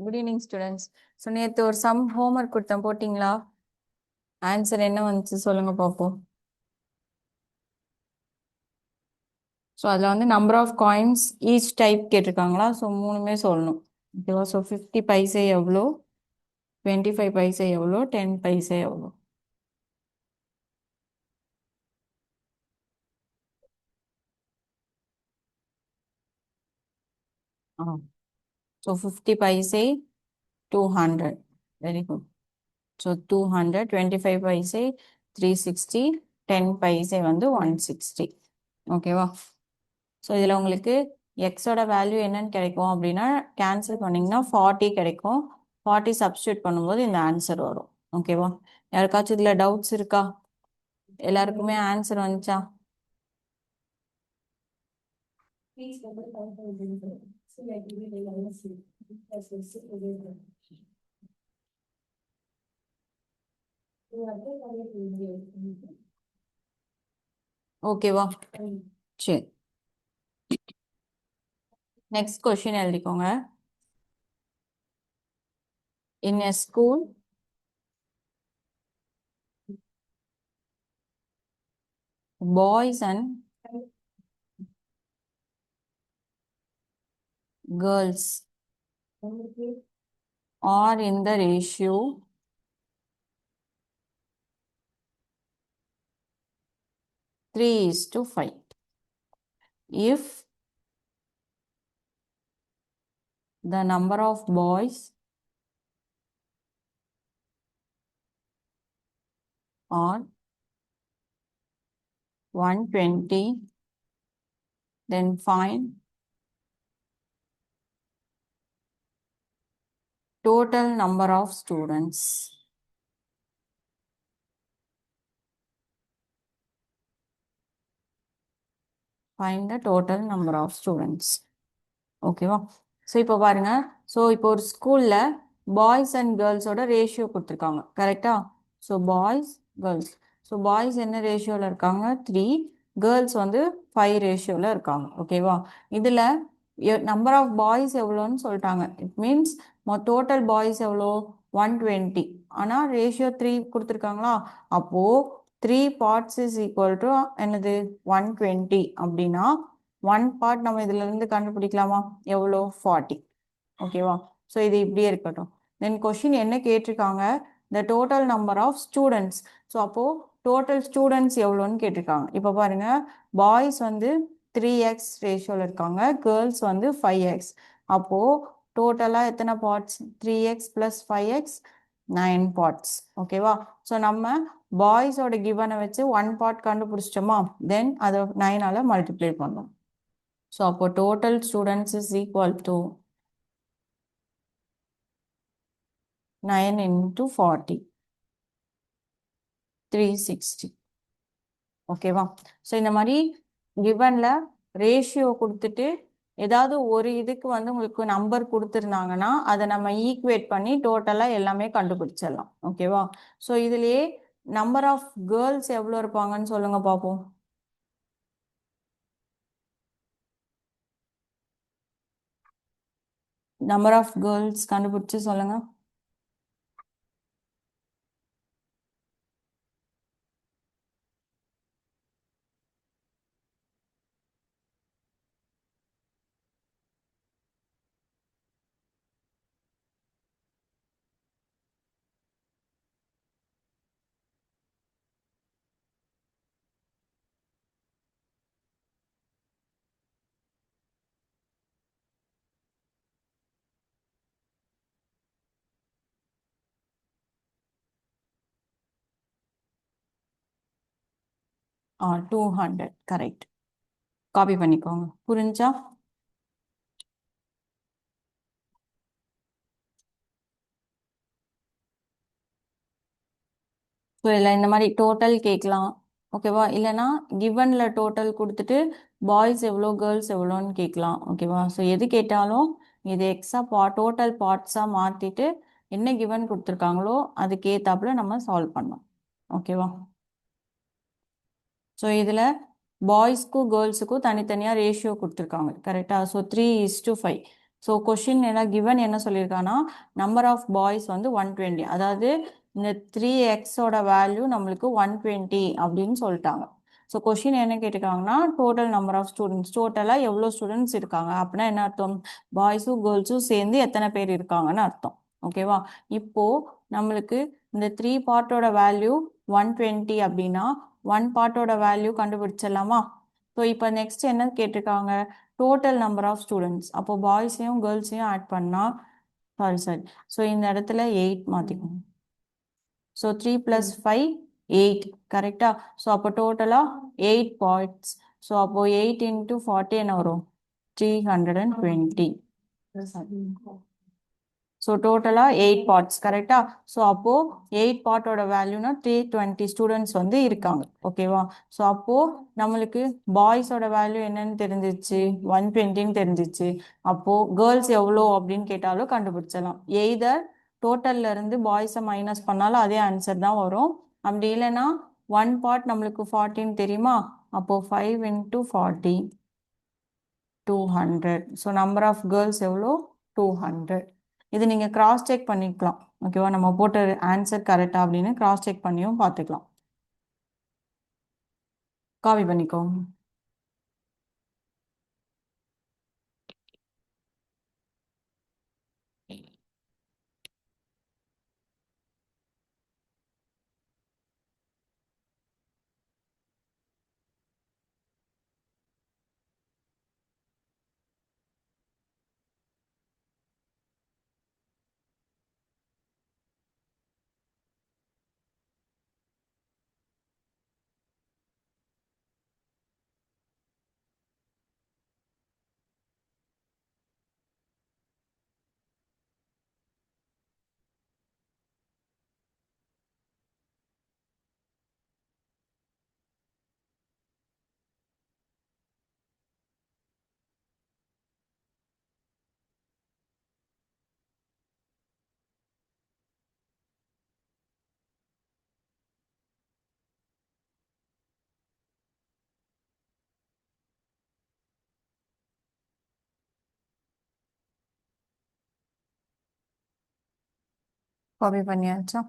Good evening students. So நேற்று ஒரு some homework கொடுத்தேன், போட்டிங்களா? ஆன்சர் என்ன வந்துச்சு சொல்லுங்க பார்ப்போம். ஸோ அதில் வந்து number of coins each type கேட்டிருக்காங்களா? ஸோ மூணுமே சொல்லணும். ஓகேவா? ஸோ 50 பைசே எவ்வளோ, 25 பைசே எவ்வளோ, 10 பைசே எவ்வளோ? ஆ so 50 paise 200. Very good. So 200, 25 paise 360, 10 paise வந்து 160. ஓகேவா? ஸோ இதில் உங்களுக்கு எக்ஸோட வேல்யூ என்னன்னு கிடைக்கும் அப்படின்னா, கேன்சல் பண்ணிங்கன்னா 40 கிடைக்கும். 40 சப்ஸ்டியூட் பண்ணும்போது இந்த ஆன்சர் வரும். ஓகேவா? யாருக்காச்சும் இதில் டவுட்ஸ் இருக்கா? எல்லாருக்குமே ஆன்சர் வந்துச்சா? ஓகேவா? சரி, நெக்ஸ்ட் கொஸ்டின் எழுதிக்கோங்க. In a school, boys and girls are in the ratio 3:5. If the number of boys are 120, then find total number of students. Find the total number of students. ஓகேவா? So இப்போ பாருங்க. So இப்போ ஒரு ஸ்கூல்ல boys and கேர்ள்ஸோட ratio கொடுத்துருக்காங்க, கரெக்டா? So boys, girls. So boys என்ன ரேஷியோவில் இருக்காங்க? 3. கேர்ள்ஸ் வந்து 5 ரேஷியோவில் இருக்காங்க. ஓகேவா? இதில் நம்பர் ஆஃப் பாய்ஸ் எவ்வளோன்னு சொல்லிட்டாங்க. இட் மீன்ஸ் டோட்டல் பாய்ஸ் எவ்வளோ? 120. ஆனால் ரேஷியோ 3 கொடுத்துருக்காங்களா? அப்போது 3 பார்ட்ஸ் இஸ் ஈக்குவல் டு என்னது? 120. அப்படின்னா 1 பார்ட் நம்ம இதுல இருந்து கண்டுபிடிக்கலாமா? எவ்வளோ? 40. ஓகேவா? ஸோ இது இப்படியே இருக்கட்டும். தென் கொஸ்டின் என்ன கேட்டிருக்காங்க? The total number of students. So அப்போ டோட்டல் ஸ்டூடெண்ட்ஸ் எவ்வளோன்னு கேட்டிருக்காங்க. இப்போ பாருங்க, பாய்ஸ் வந்து 3x ரேஷியோவில் இருக்காங்க, கேர்ள்ஸ் வந்து 5x. அப்போ டோட்டலாக எத்தனை பார்ட்ஸ்? 3x + 5x, 9 parts. ஓகேவா? ஸோ நம்ம பாய்ஸோட கிவனை வச்சு 1 பார்ட் கண்டுபிடிச்சிட்டோமா? தென் அதை 9ஆல் மல்டிப்ளை பண்ணோம். ஸோ அப்போ total students is equal to 9 × 40, 360. ஓகேவா? ஸோ இந்த மாதிரி கிவன்ல ரேஷியோ கொடுத்துட்டு ஏதாவது ஒரு இதுக்கு வந்து உங்களுக்கு நம்பர் கொடுத்துருந்தாங்கன்னா அதை நம்ம ஈக்குவேட் பண்ணி டோட்டலாக எல்லாமே கண்டுபிடிச்சிடலாம். ஓகேவா? ஸோ இதுலேயே நம்பர் ஆஃப் கேர்ள்ஸ் எவ்வளோ இருப்பாங்கன்னு சொல்லுங்க பார்ப்போம். நம்பர் ஆஃப் கேர்ள்ஸ் கண்டுபிடிச்சு சொல்லுங்க. ஆ 200. கரெக்ட். காப்பி பண்ணிக்கோங்க. புரிஞ்சா? ஸோ இதில் இந்த மாதிரி டோட்டல் கேட்கலாம். ஓகேவா? இல்லைன்னா கிவனில் டோட்டல் கொடுத்துட்டு பாய்ஸ் எவ்வளோ, கேர்ள்ஸ் எவ்வளோன்னு கேட்கலாம். ஓகேவா? ஸோ எது கேட்டாலும் இது எக்ஸா டோட்டல் பார்ட்ஸாக மாற்றிட்டு என்ன கிவன் கொடுத்துருக்காங்களோ அதுக்கேற்றாப்புல நம்ம சால்வ் பண்ணோம். ஓகேவா? ஸோ இதில் பாய்ஸ்க்கும் கேர்ள்ஸுக்கும் தனித்தனியாக ரேஷியோ கொடுத்துருக்காங்க, கரெக்டாக? ஸோ 3:5. ஸோ கொஷின் என்ன கிவன் என்ன சொல்லியிருக்காங்கன்னா நம்பர் ஆஃப் பாய்ஸ் வந்து 120, அதாவது இந்த 3x வேல்யூ நம்மளுக்கு 120 அப்படின்னு சொல்லிட்டாங்க. ஸோ கொஷின் என்ன கேட்டிருக்காங்கன்னா டோட்டல் நம்பர் ஆஃப் ஸ்டூடெண்ட்ஸ், டோட்டலாக எவ்வளோ ஸ்டூடெண்ட்ஸ் இருக்காங்க அப்படின்னா என்ன அர்த்தம், பாய்ஸும் கேர்ள்ஸும் சேர்ந்து எத்தனை பேர் இருக்காங்கன்னு அர்த்தம். ஓகேவா, இப்போ நம்மளுக்கு இந்த 3 பார்ட்டோட வேல்யூ 120 அப்படின்னா 1 பார்ட்டோட வேல்யூ கண்டுபிடிச்சிடலாமா. ஸோ இப்போ நெக்ஸ்ட் என்ன கேட்டிருக்காங்க, டோட்டல் நம்பர் ஆஃப் ஸ்டூடெண்ட்ஸ். அப்போ பாய்ஸையும் கேர்ள்ஸையும் ஆட் பண்ணால் சாரி ஸோ இந்த இடத்துல 8 மாற்றிக்கணும். ஸோ 3 + 5 8 கரெக்டா. ஸோ அப்போ டோட்டலாக 8 பார்ட்ஸ். ஸோ அப்போ 8 × 40 என்ன வரும், 320. ஸோ டோட்டலாக 8 பார்ட்ஸ் கரெக்டா. ஸோ அப்போ 8 பார்ட்டோட வேல்யூனா 320 ஸ்டூடெண்ட்ஸ் வந்து இருக்காங்க. ஓகேவா, ஸோ அப்போ நம்மளுக்கு பாய்ஸோட வேல்யூ என்னன்னு தெரிஞ்சிச்சு, 120ன்னு தெரிஞ்சிச்சு. அப்போ கேர்ள்ஸ் எவ்வளோ அப்படின்னு கேட்டாலும் கண்டுபிடிச்சலாம். எய்தர் டோட்டல்ல இருந்து பாய்ஸை மைனஸ் பண்ணாலும் அதே ஆன்சர் தான் வரும். அப்படி இல்லைன்னா 1 பார்ட் நம்மளுக்கு 40ன்னு தெரியுமா, அப்போ 5 × 40 200. ஸோ நம்பர் ஆஃப் கேர்ள்ஸ் எவ்வளோ, 200. இது நீங்கள் கிராஸ் செக் பண்ணிக்கலாம். ஓகேவா, நம்ம போட்ட ஆன்சர் கரெக்டா அப்படின்னு கிராஸ் செக் பண்ணியும் பார்த்துக்கலாம். காப்பி பண்ணிக்கோ. காப்பி பண்ணியாச்சா.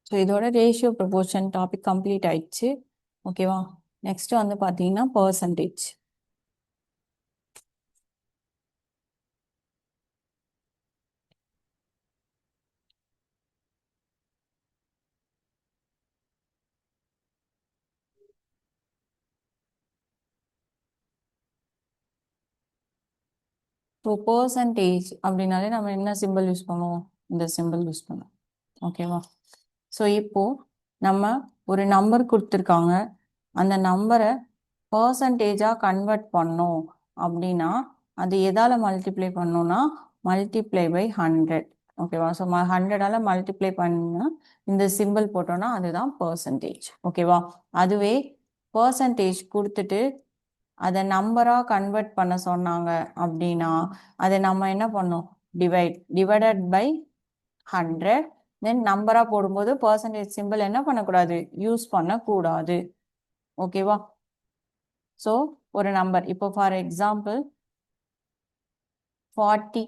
ஸோ இதோட ரேஷியோ ப்ரொபோர்ஷன் டாபிக் கம்ப்ளீட் ஆயிடுச்சு. ஓகேவா, நெக்ஸ்ட் வந்து பார்த்தீங்கன்னா பர்சன்டேஜ். ஸோ பர்சன்டேஜ் அப்படின்னாலே நம்ம என்ன சிம்பிள் யூஸ் பண்ணுவோம், இந்த சிம்பிள் யூஸ் பண்ணுவோம். ஓகேவா, ஸோ இப்போ நம்ம ஒரு நம்பர் கொடுத்துருக்காங்க, அந்த நம்பரை பர்சன்டேஜாக கன்வெர்ட் பண்ணோம் அப்படின்னா அது எதால் மல்டிப்ளை பண்ணோம்னா மல்டிப்ளை பை 100. ஓகேவா, ஸோ 100ஆல் மல்டிப்ளை பண்ணா இந்த சிம்பிள் போட்டோம்னா அதுதான் பர்சன்டேஜ். ஓகேவா, அதுவே பர்சன்டேஜ் கொடுத்துட்டு அதை நம்பராக கன்வெர்ட் பண்ண சொன்னாங்க அப்படின்னா அதை நம்ம என்ன பண்ணோம், டிவைடட் பை 100. தென் நம்பராக போடும்போது பர்சன்டேஜ் சிம்பிள் என்ன பண்ணக்கூடாது, யூஸ் பண்ணக்கூடாது. ஓகேவா, ஸோ ஒரு நம்பர் இப்போ ஃபார் எக்ஸாம்பிள் 40.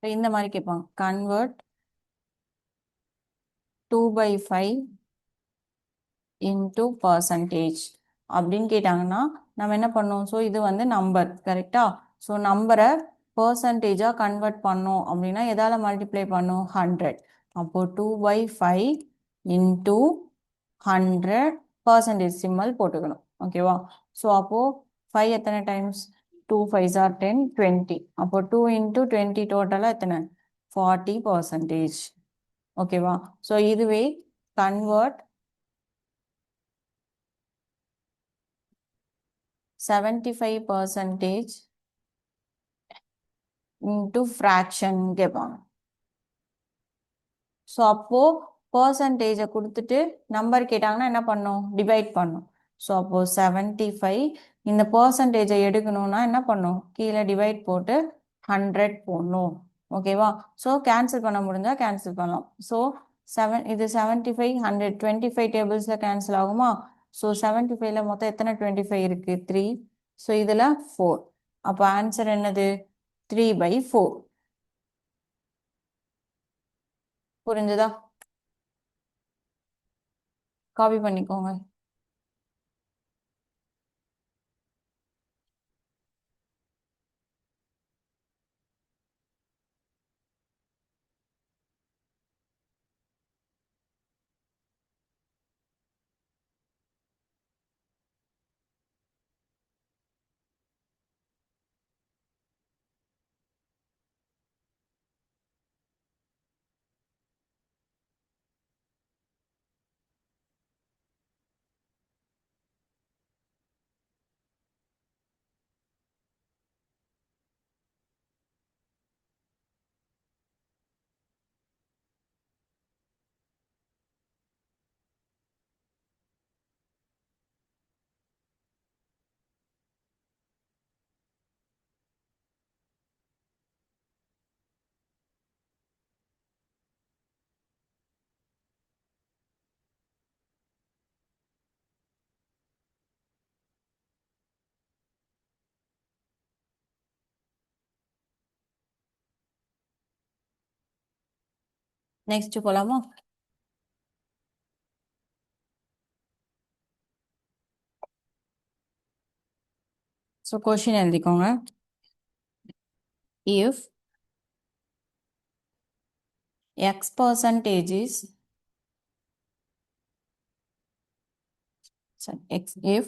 இந்த மாதிரி கேட்பாங்க, கன்வெர்ட் 2/5 into பர்சன்டேஜ் அப்படின்னு கேட்டாங்கன்னா நம்ம என்ன பண்ணோம், ஸோ இது வந்து நம்பர் கரெக்டா. ஸோ நம்பரை பர்சன்டேஜாக கன்வெர்ட் பண்ணோம் அப்படின்னா எதால் மல்டிப்ளை பண்ணோம், 100. அப்போ 2/5 into 100 பர்சன்டேஜ் சிம்பிள் போட்டுக்கணும். ஓகேவா, ஸோ அப்போ 5 எத்தனை டைம்ஸ், 2 5s are 10 20. அப்போ 2 × 20 டோட்டலாக எத்தனை, 40%. ஓகேவா, ஸோ இதுவே கன்வெர்ட் 75 percentage into fraction கேட்பாங்க. ஸோ அப்போ பர்சன்டேஜை கொடுத்துட்டு நம்பர் கேட்டாங்கன்னா என்ன பண்ணும், டிவைட் பண்ணும். ஸோ அப்போ 75 இந்த பர்சன்டேஜை எடுக்கணும்னா என்ன பண்ணும், கீழே டிவைட் போட்டு 100 போடணும். ஓகேவா? ஸோ கேன்சல் பண்ண முடிஞ்சா கேன்சல் பண்ணலாம். ஸோ இது 75 100 25 டேபிள்ஸில் கேன்சல் ஆகுமா? ஸோ 75ல மொத்தம் எத்தனை 25 இருக்கு, 3. ஸோ இதில் 4. அப்போ ஆன்சர் என்னது, 3/4. புரிஞ்சுதா? காப்பி பண்ணிக்கோங்க. நெக்ஸ்ட் போலாமா? ஸோ கொஷின் எழுதிக்கோங்க. If x percentage is if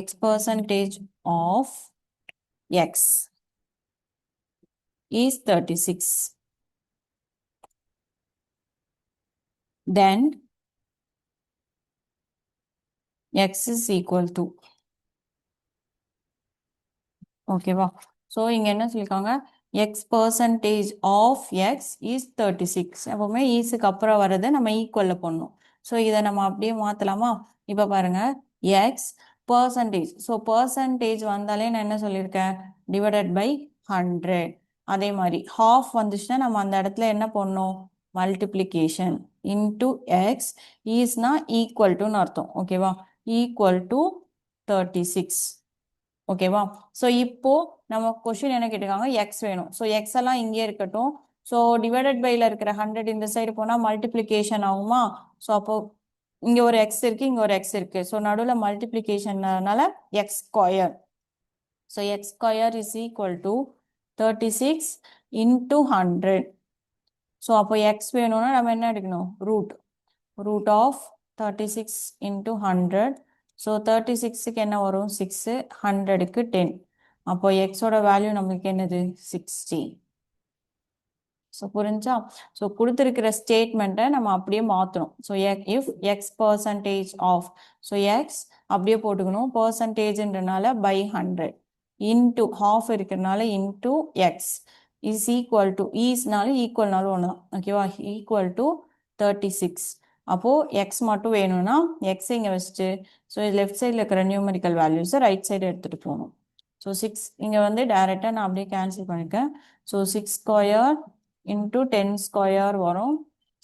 x percentage of x is 36, then x is equal to, ஓகேவா? ஸோ இங்கே என்ன சொல்லியிருக்காங்க, x percentage of x is 36. எப்பவுமே ஈஸுக்கு அப்புறம் வர்றதை நம்ம ஈக்குவலில் பண்ணணும். ஸோ இதை நம்ம அப்படியே மாற்றலாமா? இப்போ பாருங்க, எக்ஸ் பர்சன்டேஜ். ஸோ பர்சன்டேஜ் வந்தாலே நான் என்ன சொல்லியிருக்கேன், டிவைடட் பை 100. அதே மாதிரி ஹாஃப் வந்துச்சுன்னா நம்ம அந்த இடத்துல என்ன பண்ணணும், மல்டிப்ளிகேஷன் இன்டு எக்ஸ் ஈஸ்னா ஈக்குவல் டுன்னு அர்த்தம். ஓகேவா? Equal to 36. ஓகேவா? ஸோ இப்போ நம்ம கொஸ்டின் என்ன கேட்டிருக்காங்க, எக்ஸ் வேணும். ஸோ எக்ஸ் எல்லாம் இங்கே இருக்கட்டும். ஸோ டிவைடட் பைல இருக்கிற 100 இந்த சைடு போனால் மல்டிப்ளிகேஷன் ஆகுமா? ஸோ அப்போ இங்கே ஒரு எக்ஸ் இருக்கு, இங்கே ஒரு எக்ஸ் இருக்கு. ஸோ நடுவில் மல்டிப்ளிகேஷன்னால x square. So x square is equal to 36 into 100. So அப்போ எக்ஸ் வேணும்னா நம்ம என்ன எடுக்கணும், ரூட் ஆஃப் 36 இன்டூ 100. ஸோ 36க்கு என்ன வரும், 6, 100க்கு 10. அப்போ எக்ஸோட வேல்யூ நமக்கு என்னது, 60. ஸோ புரிஞ்சா? ஸோ கொடுத்துருக்கிற ஸ்டேட்மெண்ட்டை நம்ம அப்படியே மாற்றணும். So if x percentage of, so x அப்படியே போட்டுக்கணும், பர்சன்டேஜ்ன்றனால பை 100 இன்டூ ஹாஃப் இருக்கிறதுனால into x is equal to, ஈஸ்னாலும் ஈக்குவல்னாலும் ஒன்று தான். ஓகேவா? Equal to 36. அப்போது எக்ஸ் மட்டும் வேணும்னா எக்ஸ் இங்கே வச்சுட்டு, ஸோ லெஃப்ட் சைடில் இருக்கிற நியூமரிக்கல் வேல்யூஸை ரைட் சைடு எடுத்துகிட்டு போகணும். ஸோ 6 இங்கே வந்து டைரெக்டாக நான் அப்படியே கேன்சல் பண்ணியிருக்கேன். ஸோ 6 ஸ்கொயர் இன்டூ 10 ஸ்கொயர் வரும்.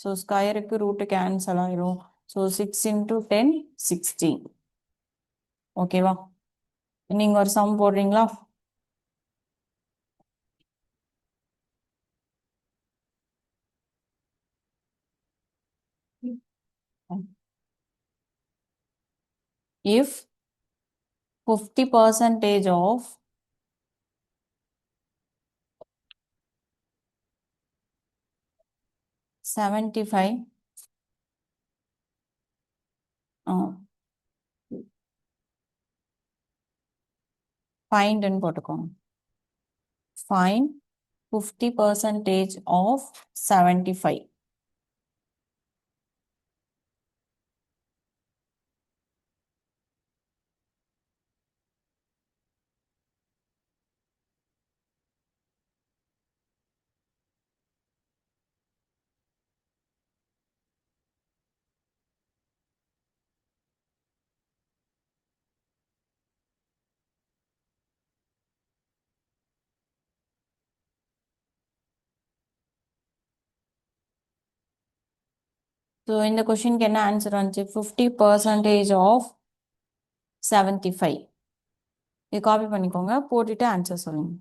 ஸோ ஸ்கொயருக்கு ரூட்டு கேன்சல் ஆயிரும். So 6 into 10 60. ஓகேவா? நீங்கள் ஒரு சம் போடுறீங்களா? If 50% of 75 ஃபைண்டுன்னு போட்டுக்கோங்க. Find 50% of 75. ஸோ இந்த கொஷினுக்கு என்ன ஆன்சர் வந்துச்சு? 50% ஆஃப் 75. இது காப்பி பண்ணிக்கோங்க, போட்டுட்டு ஆன்சர் சொல்லுங்க.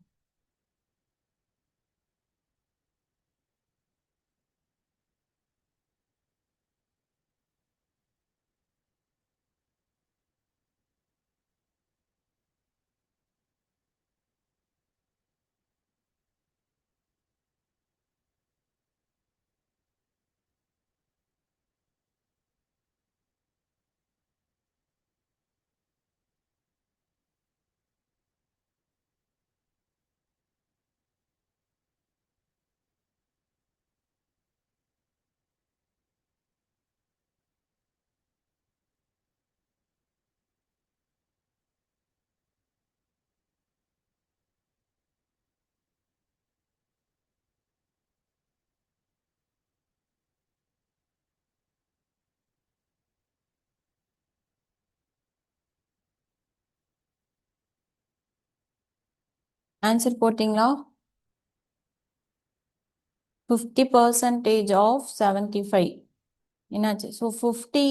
ஆன்சர் போட்டிங்களா? 50% ஆஃப் 75 என்னாச்சு? ஸோ 50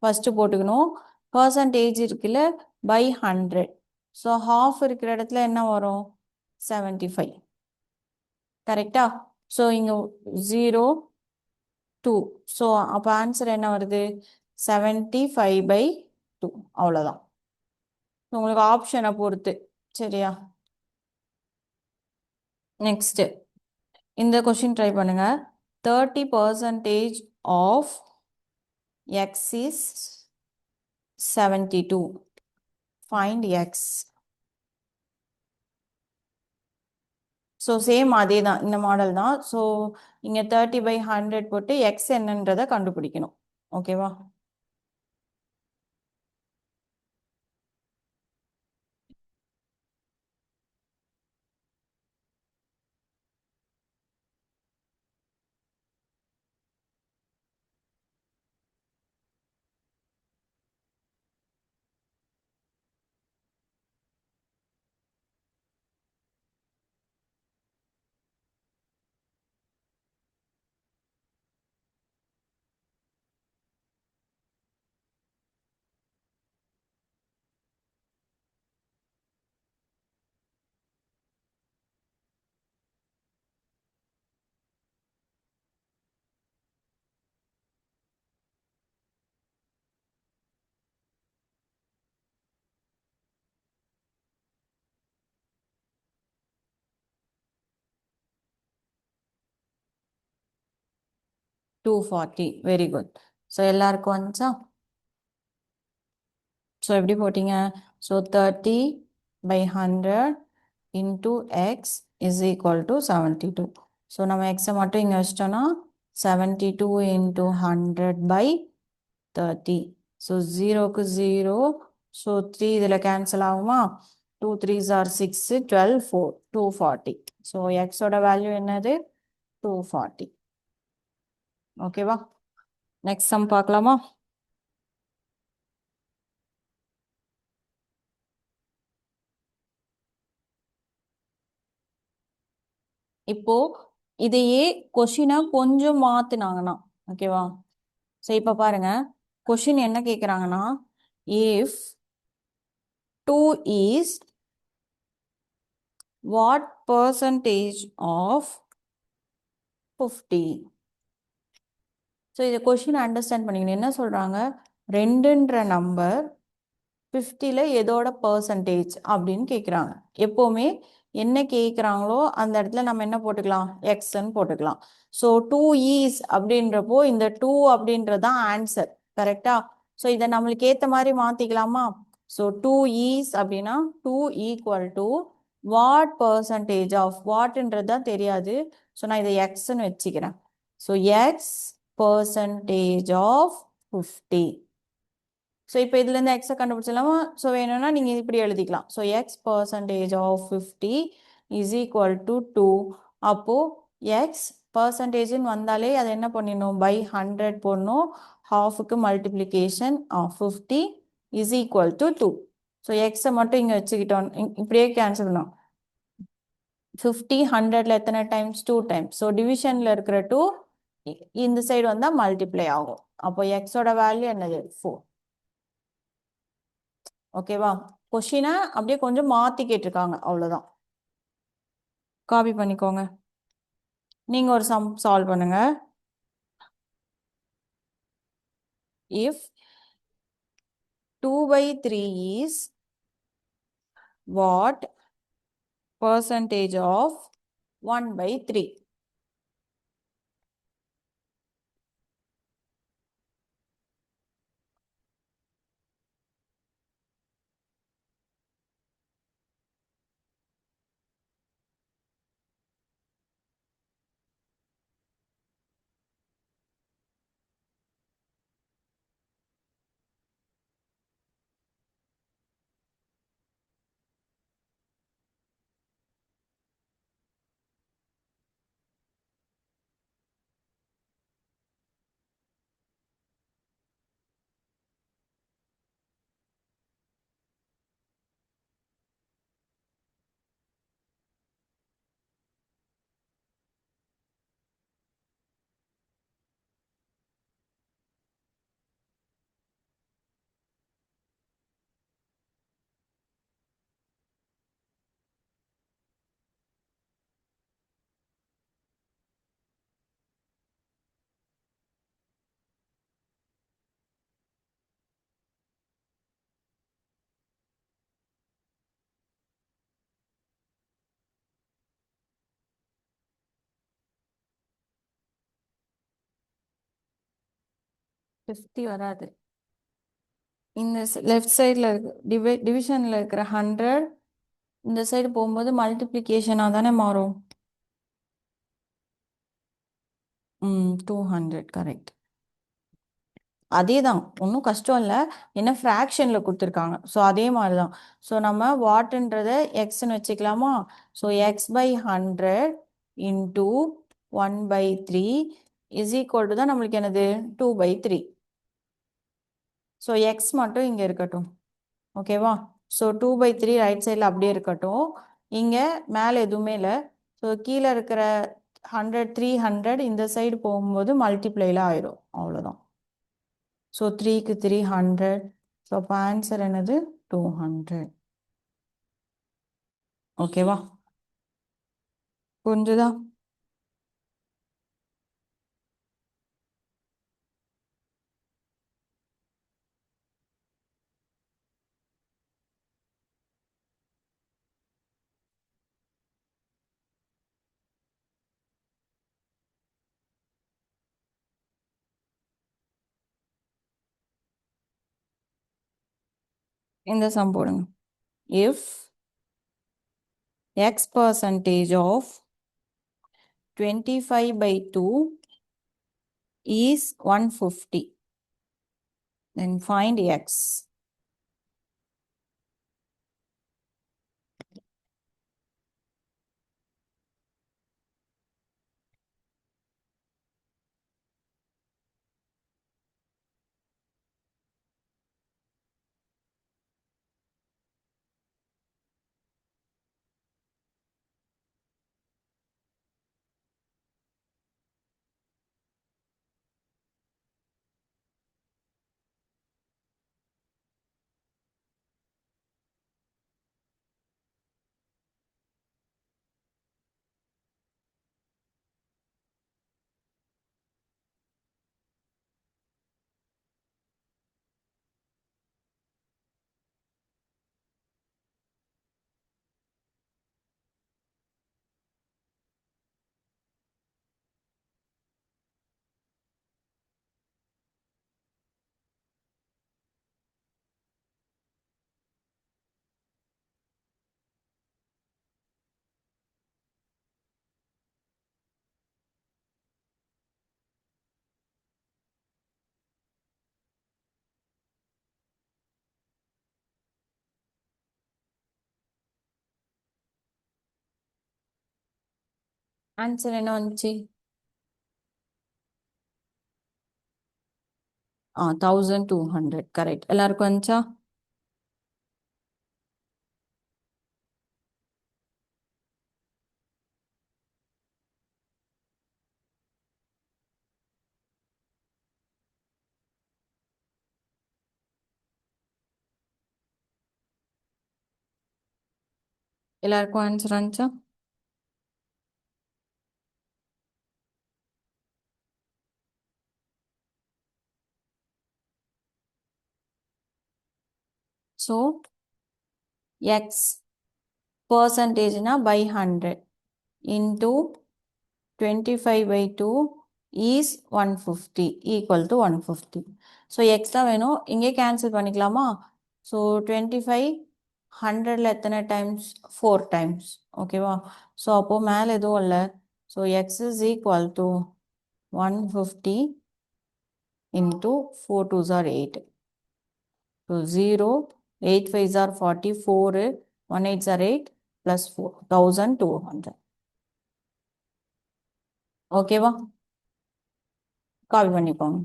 ஃபஸ்ட்டு போட்டுக்கணும். பர்சன்டேஜ் இருக்குல்ல, பை 100. ஸோ ஹாஃப் இருக்கிற இடத்துல என்ன வரும்? 75. கரெக்டா? ஸோ இங்கே 0 2. ஸோ அப்போ ஆன்சர் என்ன வருது? 75/2. அவ்வளோதான். உங்களுக்கு ஆப்ஷனை பொறுத்து. சரியா? நெக்ஸ்ட் இந்த கொஸ்டின் ட்ரை பண்ணுங்க. 30% of x is 72. Find x. So same அதே தான், இந்த மாடல் தான். ஸோ இங்கே 30/100 போட்டு x என்னன்றதை கண்டுபிடிக்கணும். ஓகேவா? $240. Very good. ஸோ எல்லாருக்கும் வந்துச்சா? ஸோ எப்படி போட்டீங்க? So 30/100 into x is equal to 72. So நம்ம எக்ஸை மட்டும் இங்கே வச்சிட்டோன்னா 72 இன்டூ 100/30. ஸோ 0க்கு 0. ஸோ 3 இதில் கேன்சல் ஆகுமா? 2 3s are 6, 12 4 240. ஸோ எக்ஸோட வேல்யூ என்னது? 240. ஓகேவா? நெக்ஸ்ட் சம் பார்க்கலாமா? இப்போ இதையே கொஷினை கொஞ்சம் மாத்தினாங்கன்னா, ஓகேவா? ஸோ இப்போ பாருங்க, கொஷின் என்ன கேட்குறாங்கன்னா, if 2 is what percentage of 50? So இதை கொஷின் அண்டர்ஸ்டாண்ட் பண்ணிக்கணும். என்ன சொல்றாங்க? 2ன்ற நம்பர் 50ல் எதோட பர்சன்டேஜ் அப்படின்னு கேட்குறாங்க. எப்போவுமே என்ன கேட்குறாங்களோ அந்த இடத்துல நம்ம என்ன போட்டுக்கலாம்? எக்ஸ்ன்னு போட்டுக்கலாம். ஸோ 2 ஈஸ் அப்படின்றப்போ இந்த 2 அப்படின்றது தான் ஆன்சர். கரெக்டா? ஸோ இதை நம்மளுக்கு ஏற்ற மாதிரி மாற்றிக்கலாமா? ஸோ 2 ஈஸ் அப்படின்னா 2 equal to what percentage of, வாட்ன்றது தான் தெரியாது. ஸோ நான் இதை எக்ஸ்ன்னு வச்சுக்கிறேன். So x percentage of 50. So இப்போ இதுலேருந்து எக்ஸை கண்டுபிடிச்சலாமா? ஸோ வேணும்னா நீங்கள் இப்படி எழுதிக்கலாம். So x percentage of 50 is equal to 2. அப்போது எக்ஸ் பர்சன்டேஜ்னு வந்தாலே அதை என்ன பண்ணிடணும்? பை 100 போடணும். ஹாஃபுக்கு multiplication of 50 is equal to 2. So எக்ஸை மட்டும் இங்கே வச்சுக்கிட்டோம். இப்படியே கேன்சல் பண்ணோம். 50 100ல் எத்தனை டைம்ஸ்? 2 டைம்ஸ். ஸோ டிவிஷனில் இருக்கிற 2 இந்த சைடு வந்தால் மல்டிப்ளை ஆகும். அப்போ எக்ஸோட வேல்யூ என்னது 4. ஓகேவா? கொஷினை அப்படியே கொஞ்சம் மாத்தி கேட்டிருக்காங்க, அவ்வளவுதான். காப்பி பண்ணிக்கோங்க. நீங்க ஒரு சம் சால்வ் பண்ணுங்க. If 2/3 is what percentage of 1/3? Fifty வராது. இந்த லெஃப்ட் சைடில் இருக்க டிவிஷனில் இருக்கிற 100 இந்த சைடு போகும்போது மல்டிப்ளிகேஷனாக தானே மாறும். 200 கரெக்ட். அதே தான், ஒன்றும் கஷ்டம் இல்லை. என்ன ஃப்ராக்ஷனில் கொடுத்துருக்காங்க, ஸோ அதே மாதிரி தான். ஸோ நம்ம வாட்ன்றதை எக்ஸ்ன்னு வச்சுக்கலாமா? So x/100 into 1/3 is equal to தான் நம்மளுக்கு என்னது 2/3. ஸோ எக்ஸ் மட்டும் இங்கே இருக்கட்டும். ஓகேவா? ஸோ 2/3 ரைட் சைடில் அப்படியே இருக்கட்டும். இங்கே மேலே எதுவுமே இல்லை. ஸோ கீழே இருக்கிற 100 300 இந்த சைடு போகும்போது மல்டிப்ளைல ஆயிடும், அவ்வளோதான். ஸோ 3க்கு 300. ஸோ அப்போ ஆன்சர் என்னது 200. ஓகேவா? புரிஞ்சுதா? இந்த சம் போடுங்க. இஃப் x percentage of 25/2 is 150, then find x. Answer என்ன வந்துச்சு? 1200. கரெக்ட். எல்லாருக்கும் வந்துச்சா? எல்லாருக்கும் ஆன்சர் ஆன்சா? ஸோ எக்ஸ் பர்சன்டேஜ்னா by 100 into 25/2 is 150 equal to 150. So x தான் வேணும். இங்கே கேன்சல் பண்ணிக்கலாமா? ஸோ 25 100ல் எத்தனை டைம்ஸ்? 4 டைம்ஸ். ஓகேவா? ஸோ அப்போது மேலே எதுவும் இல்லை. So x is equal to 150 into 4 2s are 8. So 0, 8 5s are 40, 4, 1 8s are 8 plus 4, 1200. ஓகேவா? காப்பி பண்ணிக்கோங்க.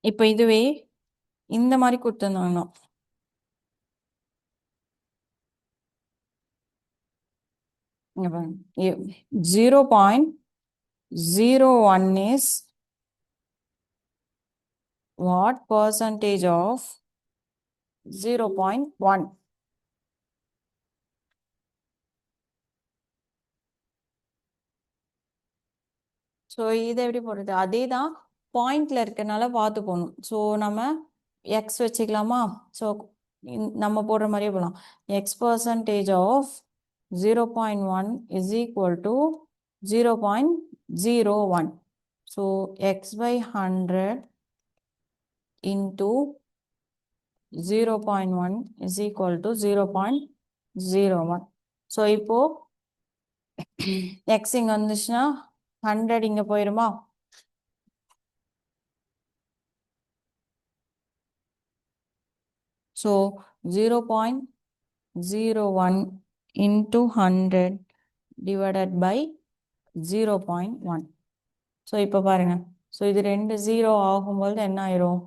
இப்போ இதுவே இந்த மாதிரி கொடுத்துருந்தாங்கன்னா 0.01 is what percentage of 0.1? So இதை எப்படி போடுறது? அதே தான் பாயிண்ட்ல இருக்கனால பார்த்து போகணும். ஸோ நம்ம எக்ஸ் வச்சுக்கலாமா? ஸோ நம்ம போடுற மாதிரியே போகலாம். X percentage of 0.1 is equal to 0.01. So x by 100 into 0.1 is equal to 0.01. So இப்போ எக்ஸ் இங்கே வந்துச்சுன்னா 100 இங்கே போயிருமா? So 0.01 into 100 divided by 0.1. So இப்போ பாருங்க. ஸோ இது ரெண்டு 0 ஆகும்போது என்ன ஆயிரும்?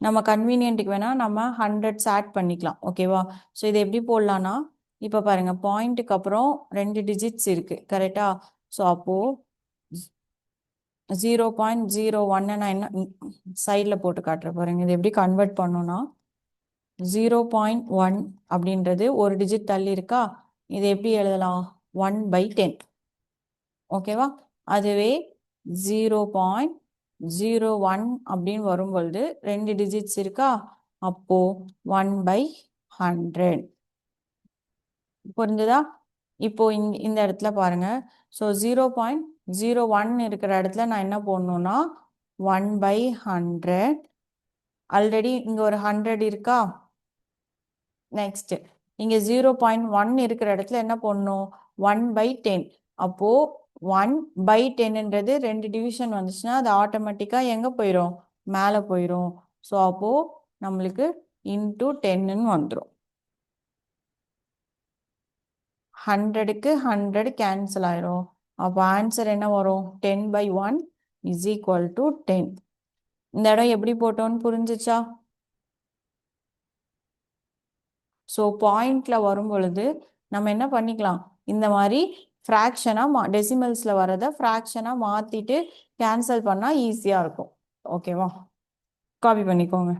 நம்ம கன்வீனியன்ட்டுக்கு வேணால் நம்ம 100s ஆட் பண்ணிக்கலாம். ஓகேவா? ஸோ இதை எப்படி போடலான்னா, இப்போ பாருங்கள், பாயிண்ட்டுக்கு அப்புறம் 2 டிஜிட்ஸ் இருக்குது. கரெக்டாக? ஸோ அப்போது 0.01 நான் என்ன சைடில் போட்டு காட்டுற பாருங்க. இது எப்படி கன்வெர்ட் பண்ணோன்னா, 0.1 அப்படின்றது ஒரு டிஜிட் தள்ளி இருக்கா? இதை எப்படி எழுதலாம்? 1/10. ஓகேவா? அதுவே 0.01 அப்படின்னு வரும்பொழுது 2 டிஜிட்ஸ் இருக்கா? அப்போ 1/100. புரிஞ்சுதா? இப்போ இந்த இடத்துல பாருங்க. ஸோ 0.01 இருக்கிற இடத்துல நான் என்ன போடணும்னா 1/100. ஆல்ரெடி இங்கே ஒரு 100 இருக்கா? நெக்ஸ்ட் இங்கே 0.1 இருக்கிற இடத்துல என்ன போடணும்? 1/10. அப்போ 1/10ன்றது 2 டிவிஷன் வந்துச்சுன்னா அது ஆட்டோமேட்டிக்காக எங்கே போயிடும்? மேலே போயிடும். ஸோ அப்போ நம்மளுக்கு இன்டூ 10ன்னு வந்துடும். 100க்கு 100 கேன்சல் ஆயிரும். அப்போ ஆன்சர் என்ன வரும்? 10/1 இஸ் ஈக்குவல் டு 10. இந்த இடம் எப்படி போட்டோன்னு புரிஞ்சிச்சா? ஸோ பாயிண்டில் வரும் பொழுது நம்ம என்ன பண்ணிக்கலாம்? இந்த மாதிரி ஃப்ராக்ஷனாக டெசிமல்ஸில் வரதை ஃப்ராக்ஷனாக மாற்றிட்டு கேன்சல் பண்ணால் ஈஸியாக இருக்கும். ஓகேவா? காப்பி பண்ணிக்கோங்க.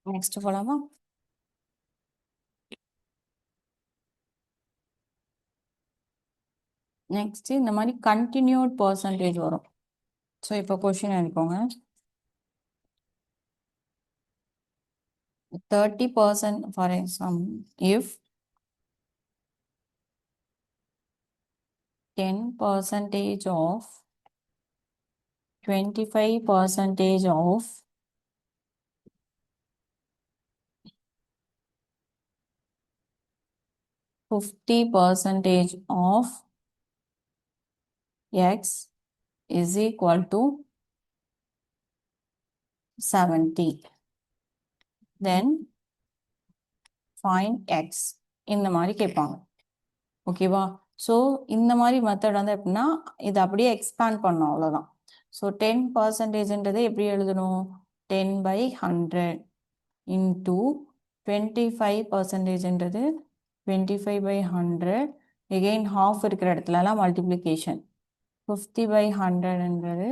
நெக்ஸ்ட் போலாமா? நெக்ஸ்ட் இந்த மாதிரி கண்டினியூட் பர்சன்டேஜ் வரும். ஸோ இப்போ கொஷின் எடுக்கோங்க. 30% for example, if 10% of 25% of 50% of x is equal to 70, then find x. இந்த மாதிரி கேட்பாங்க. ஓகேவா? ஸோ இந்த மாதிரி மெத்தட் வந்து எப்படின்னா இதை அப்படியே எக்ஸ்பேண்ட் பண்ணோம், அவ்வளோதான். ஸோ 10%ன்றதை எப்படி எழுதணும்? 10/100 இன்டூ 25%ன்றது 25/100. எகெயின் ஹாஃப் இருக்கிற இடத்துலலாம் மல்டிப்ளிகேஷன். 50/100ன்றது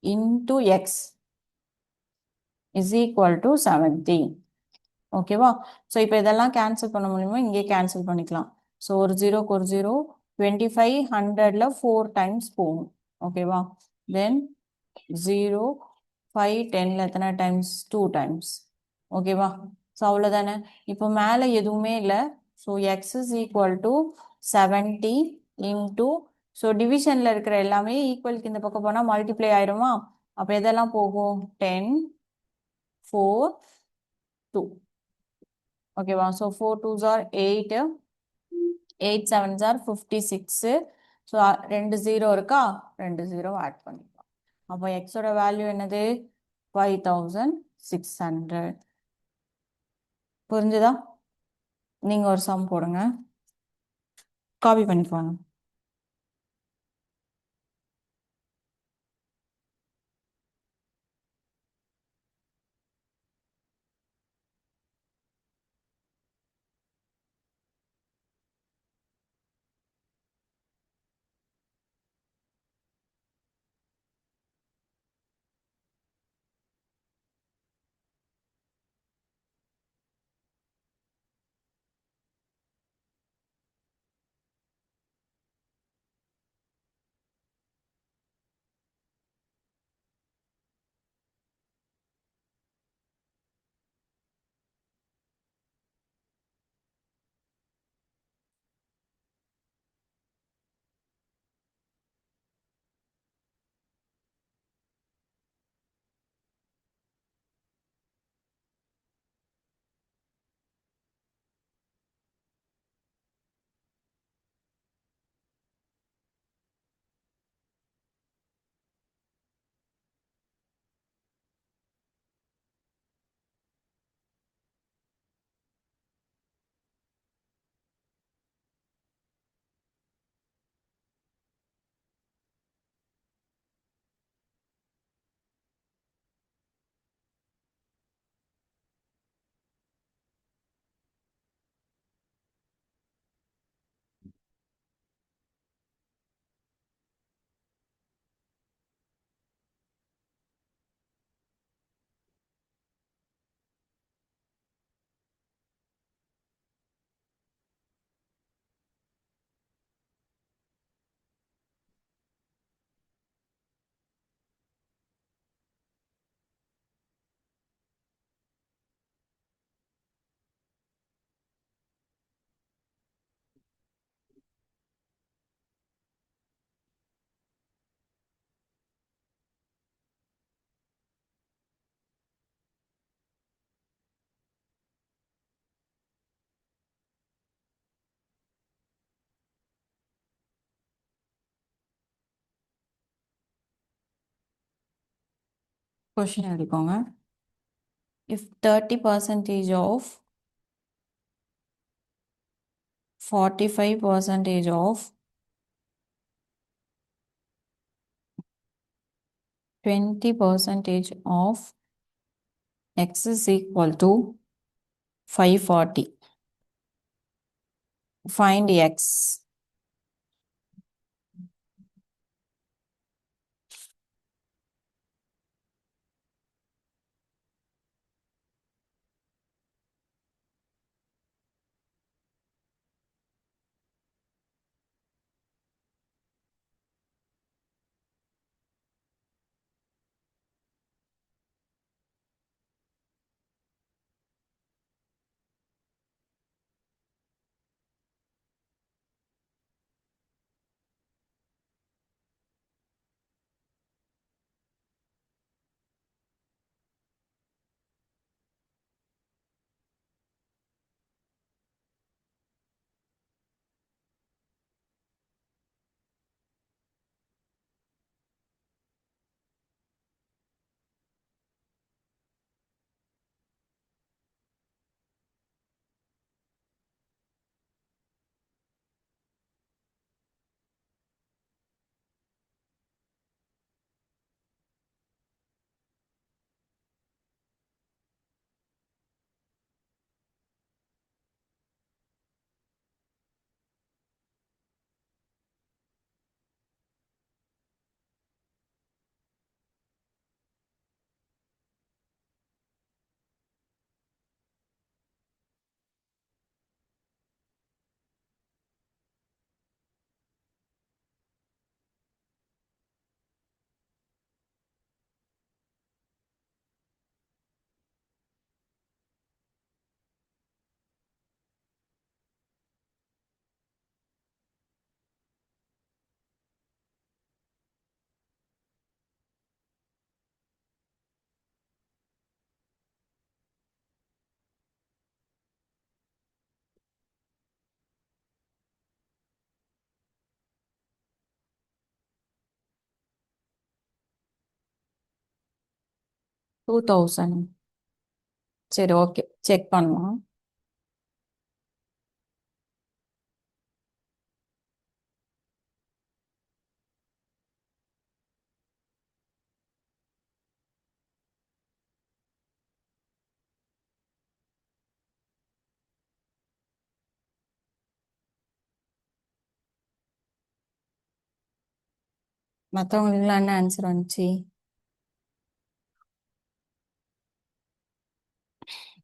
into x is equal to 70. ஓகேவா? ஸோ இப்போ இதெல்லாம் கேன்சல் பண்ண முடியுமோ இங்கே கேன்சல் பண்ணிக்கலாம். ஸோ ஒரு ஜீரோக்கு ஒரு ஜீரோ, 25/100ல் 4 டைம்ஸ் போகும். ஓகேவா? தென் 0, 5, 10ல் எத்தனை டைம்ஸ்? 2 டைம்ஸ். ஓகேவா? ஸோ அவ்வளோதானே. இப்போ மேலே எதுவுமே இல்லை. So x is equal to 70 into, so டிவிஷனில் இருக்கிற எல்லாமே ஈக்குவலுக்கு இந்த பக்கம் போனால் மல்டிப்ளை ஆயிடுமா? அப்போ எதெல்லாம் போகும்? 10, 4, 2. ஓகேவா? So 4 2s are 8, 8 7s are 56. So 2 0 இருக்கா? 2 0 ஆட் பண்ணிக்கலாம். அப்போ எக்ஸோட வேல்யூ என்னது? 5600. புரிஞ்சுதா? நீங்க ஒரு சம் போடுங்க, காப்பி பண்ணிக்கோங்க. Question எடுக்கோங்க. If 30% of 45% of 20% of x is equal to 540, find x. 2000. சரி, ஓகே, செக் பண்ணலாம். மற்றவங்களுக்குலாம் என்ன ஆன்சர் வந்துச்சு?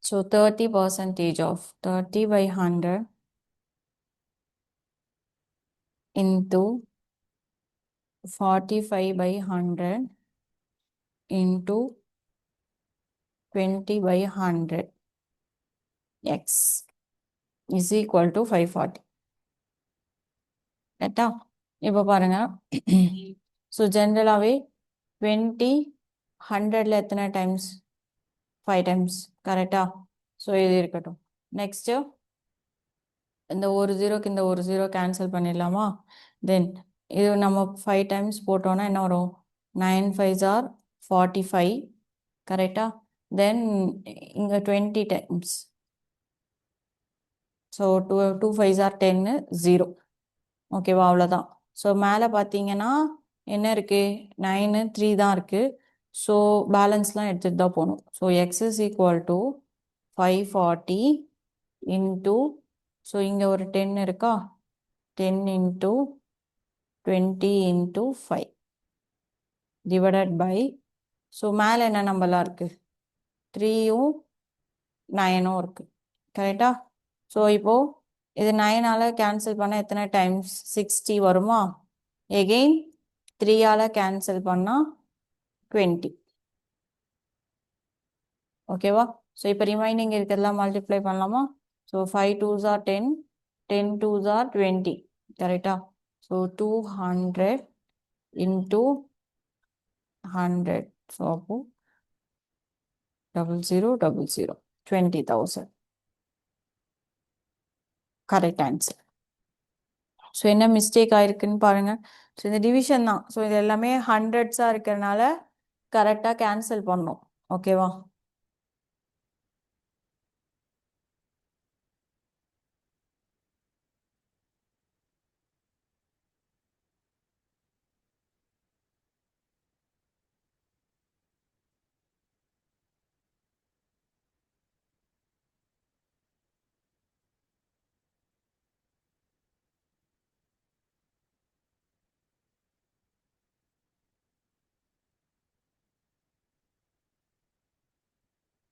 So 30% of 30/100 into 45/100 into 20/100 x is equal to 540. கரெக்டா? இப்போ பாருங்க. ஸோ ஜென்ரலாகவே 20 100ல் எத்தனை டைம்ஸ்? 5 டைம்ஸ். கரெக்டா? ஸோ இது இருக்கட்டும். நெக்ஸ்ட்டு இந்த ஒரு ஜீரோக்கு இந்த ஒரு ஜீரோ கேன்சல் பண்ணிடலாமா? தென் இது நம்ம 5 டைம்ஸ் போட்டோன்னா என்ன வரும்? 9 5s are 45. கரெக்டா? தென் இங்கே 20 டைம்ஸ். So 2 5s are 10 0. ஓகேவா? அவ்வளோதான். ஸோ மேலே பார்த்தீங்கன்னா என்ன இருக்குது? 9 3 தான் இருக்குது. ஸோ பேலன்ஸ்லாம் எடுத்துகிட்டு தான் போகணும். So x is equal to 540 into, so இங்கே ஒரு 10 இருக்கா? 10 into 20 into 5 divided by, so மேலே என்ன நம்பர்லாம் இருக்குது? 3யும் 9ம் இருக்குது. கரெக்டா? ஸோ இப்போது இது 9ஆல் கேன்சல் பண்ணால் எத்தனை டைம்ஸ்? 60 வருமா? எகெயின் 3ஆல் கேன்சல் பண்ணால் 20. ஓகேவா? ஸோ இப்போ ரிமைனிங் இருக்கிறதெல்லாம் மல்டிப்ளை பண்ணலாமா? So 5 2s are 10, 10 2s are 20. கரெக்டா? So 200 into 100. ஸோ அப்போ 0000 20,000. Correct answer. ஸோ என்ன மிஸ்டேக் ஆயிருக்குன்னு பாருங்க. ஸோ இந்த டிவிஷன் தான். ஸோ இது எல்லாமே ஹண்ட்ரட்ஸாக இருக்கிறதுனால கரெக்டாக கேன்சல் பண்ணோம். ஓகேவா?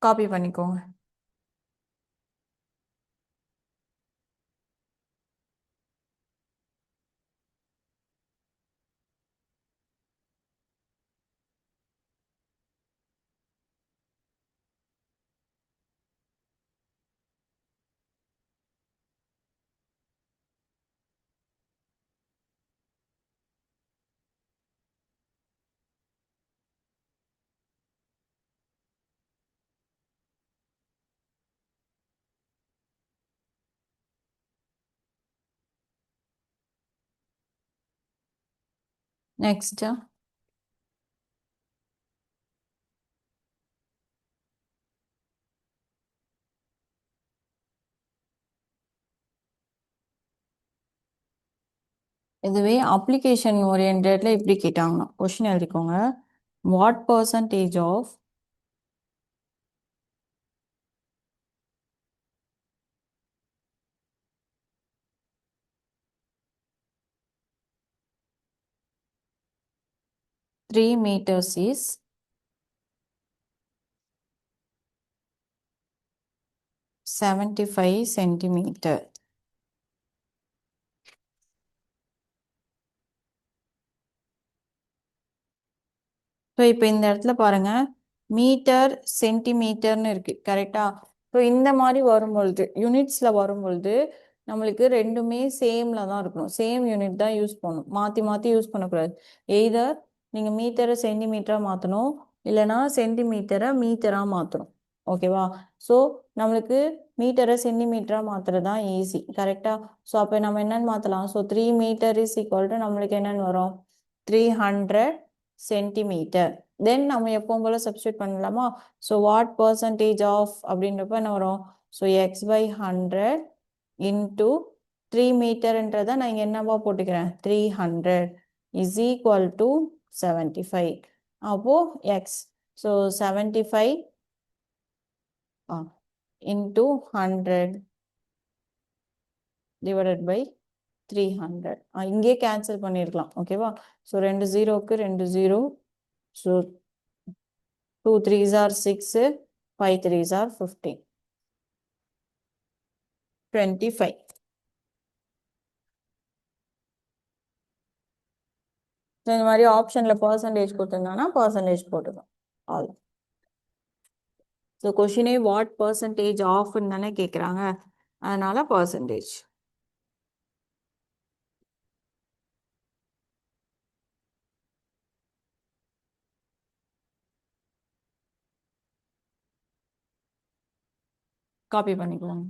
காப்பி பண்ணிக்கோங்க. நெக்ஸ்ட் இதுவே அப்ளிகேஷன் ஓரியன்டட்ல இப்படி கேட்டாங்கன்னா கொஸ்டின் எழுதிக்கோங்க. What percentage of three meters is 75 centimeter? So இப்போ இந்த இடத்துல பாருங்க, மீட்டர் சென்டிமீட்டர்னு இருக்கு. கரெக்டா? ஸோ இந்த மாதிரி வரும்பொழுது யூனிட்ஸ்ல வரும்பொழுது நம்மளுக்கு ரெண்டுமே சேம்ல தான் இருக்கணும். சேம் யூனிட் தான் யூஸ் பண்ணணும். மாற்றி மாற்றி யூஸ் பண்ணக்கூடாது. எய்தர் நீங்கள் மீட்டரை சென்டிமீட்டராக மாற்றணும், இல்லைனா சென்டிமீட்டரை மீட்டராக மாற்றணும். ஓகேவா? ஸோ நம்மளுக்கு மீட்டரை சென்டிமீட்டராக மாற்றுறது தான் ஈஸி. கரெக்டா? ஸோ அப்போ நம்ம என்னன்னு மாற்றலாம்? So 3 meter is equal to நம்மளுக்கு என்னன்னு வரும்? 300 சென்டிமீட்டர். தென் நம்ம எப்பவும் போல சப்ஸ்டியூட் பண்ணலாமா? ஸோ வாட் பர்சன்டேஜ் ஆஃப் அப்படின்றப்ப என்ன வரும்? ஸோ எக்ஸ் பை 100 இன்டூ 3 மீட்டர்ன்றதை நான் இங்கே என்னவா போட்டுக்கிறேன்? 300 இஸ் ஈக்குவல் டு 75. அப்போ x so 75 into 100 divided by 300. இங்கே கேன்சல் பண்ணியிருக்கலாம். ஓகேவா? ஸோ 2 ஜீரோக்கு 2 zero. So 2 3s are 6, 5 3s are 15. 25. So இந்த மாதிரி ஆப்ஷனில் பர்சன்டேஜ் கொடுத்துருந்தாங்கன்னா பர்சன்டேஜ் போட்டுக்கலாம். ஆல். ஸோ கொஷினே வாட் பர்சன்டேஜ் ஆஃப்னு தானே கேட்குறாங்க, அதனால பர்சன்டேஜ். காப்பி பண்ணிக்கலாம்.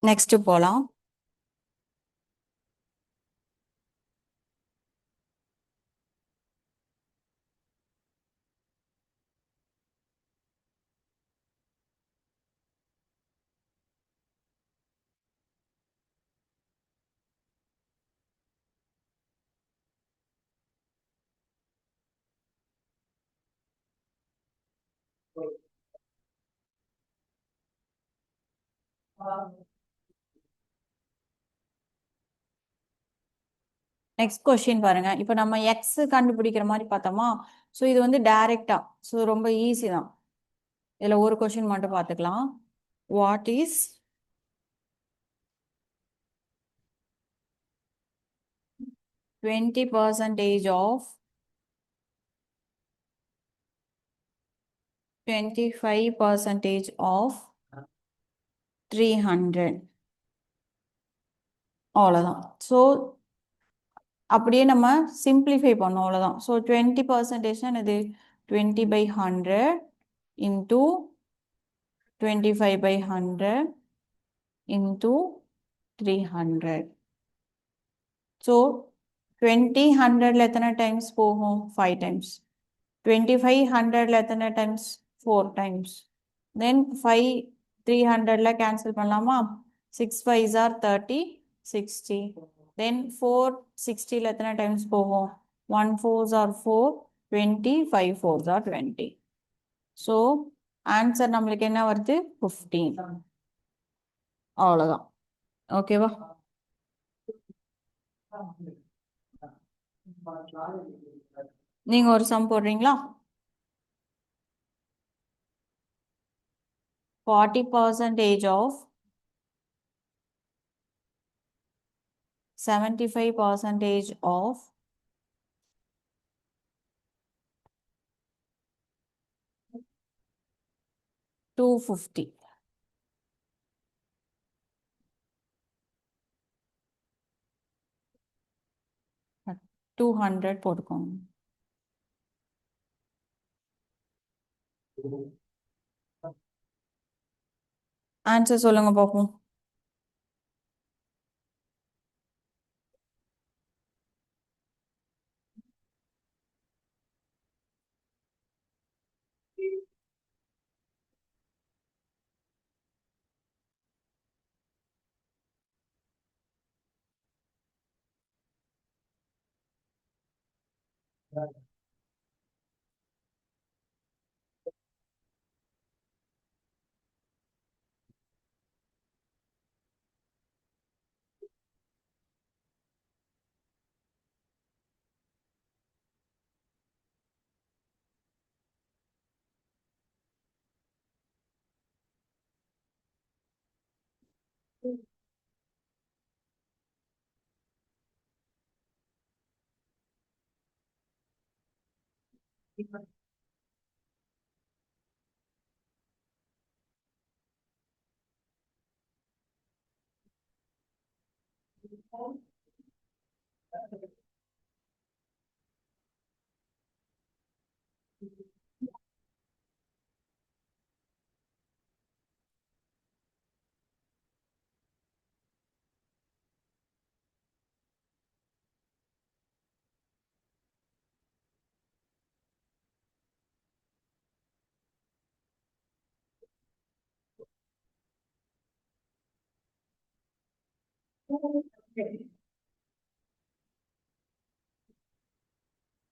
நெக்ஸ்ட் போலாம். நெக்ஸ்ட் கொஸ்டின் பாருங்க. இப்போ நம்ம எக்ஸ் கண்டுபிடிக்கிற மாதிரி பார்த்தோமா? ஸோ இது வந்து டைரக்டா, ஸோ ரொம்ப ஈஸி தான். இதுல ஒரு கொஸ்டின் மட்டும் பார்த்துக்கலாம். What is 20% of 25% of 300? அவ்வளோதான். ஸோ அப்படியே நம்ம சிம்பிளிஃபை பண்ணோம், அவ்வளோதான். ஸோ 20%னா இது 20/100 இன்டூ 25/100 இன்டூ 300. ஸோ 20/100ல எத்தனை டைம்ஸ் போகும்? 5 டைம்ஸ். 25/100ல எத்தனை டைம்ஸ்? 4 டைம்ஸ். தென் 5 300ல கேன்சல் பண்ணலாமா? 6 5s are 30, 60. தென் 4 60ல எத்தனை டைம்ஸ் போகும்? 1 4s are 4, 20, 5 4s are 20. So answer நம்மளுக்கு என்ன வருது? 15. அவ்வளோதான். ஓகேவா? நீங்க ஒரு சம் போடுறீங்களா? 40% of 75% of 250. 200 போட்டுக்கோங்க. ஆன்சர் சொல்லுங்க பார்ப்போம்.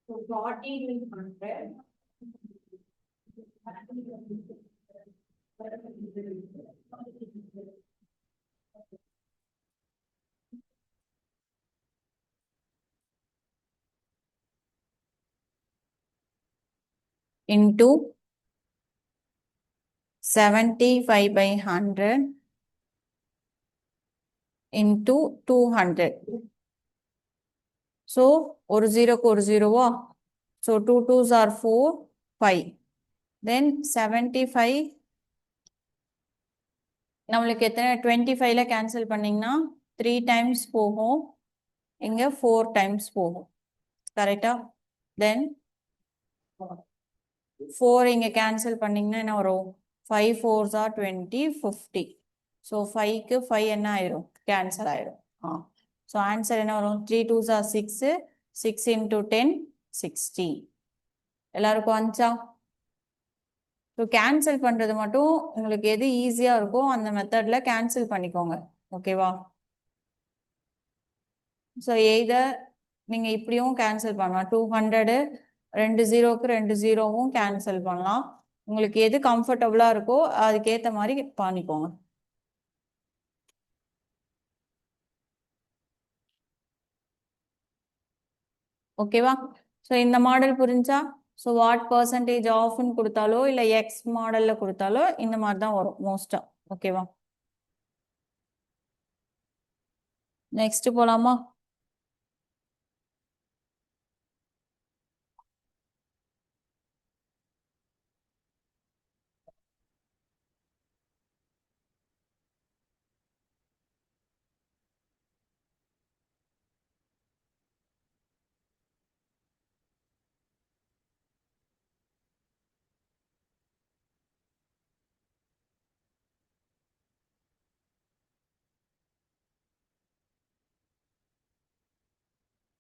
So 40 into 100 into 75/100 into 200. So ஒரு ஜீரோக்கு ஒரு ஜீரோவா? So 2 2s are 4, 5. Then 75 நம்மளுக்கு எத்தனை? 25ல கேன்சல் பண்ணீங்கன்னா 3 டைம்ஸ் போகும், இங்க 4 டைம்ஸ் போகும். கரெக்டா? தென் 4 இங்க கேன்சல் பண்ணீங்கன்னா என்ன வரும்? 5 4s are 20, 50. ஸோ 5க்கு 5 என்ன ஆயிரும்? கேன்சல் ஆயிரும். ஸோ ஆன்சர் என்ன வரும்? 3 2s are 6, 6 into 10, 60. எல்லாருக்கும் வந்துச்சா? ஸோ கேன்சல் பண்றது மட்டும் உங்களுக்கு எது ஈஸியா இருக்கோ அந்த மெத்தட்ல கேன்சல் பண்ணிக்கோங்க. ஓகேவா? ஸோ எய்தர் நீங்க இப்படியும் கேன்சல் பண்ணலாம். 200 2 ஜீரோக்கு 2 ஜீரோவும் கேன்சல் பண்ணலாம். உங்களுக்கு எது கம்ஃபர்டபுளா இருக்கோ அதுக்கேற்ற மாதிரி பண்ணிக்கோங்க. ஓகேவா? ஸோ இந்த மாடல் புரிஞ்சா, ஸோ வாட் பர்சன்டேஜ் ஆஃப்னு கொடுத்தாலோ இல்லை எக்ஸ் மாடலில் கொடுத்தாலோ இந்த மாதிரி தான் வரும் மோஸ்டா. ஓகேவா? நெக்ஸ்ட் போலாமா?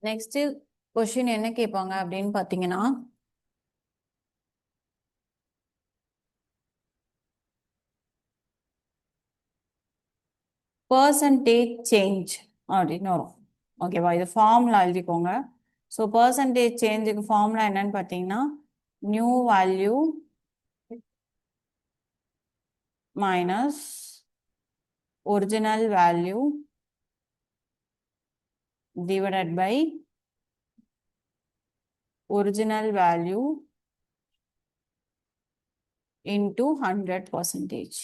நெக்ஸ்ட் கொஷின் என்ன கேட்பாங்க அப்படின்னு பார்த்தீங்கன்னா, பர்சன்டேஜ் சேஞ்ச் அப்படின்னு வரும். ஓகேவா? இது ஃபார்முலா எழுதிக்கோங்க. ஸோ பர்சன்டேஜ் சேஞ்சுக்கு ஃபார்முலா என்னன்னு பார்த்தீங்கன்னா, new value minus original value divided by original value into 100%.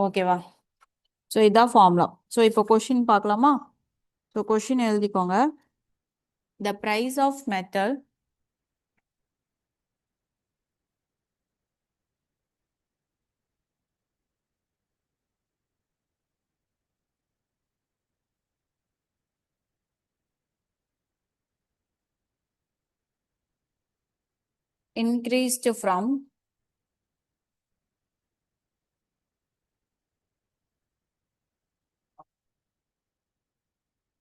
ஓகேவா? ஸோ இதான் ஃபார்முலா. ஸோ இப்போ கொஷின் பார்க்கலாமா? ஸோ கொஷின் எழுதிக்கோங்க. The price of metal increased from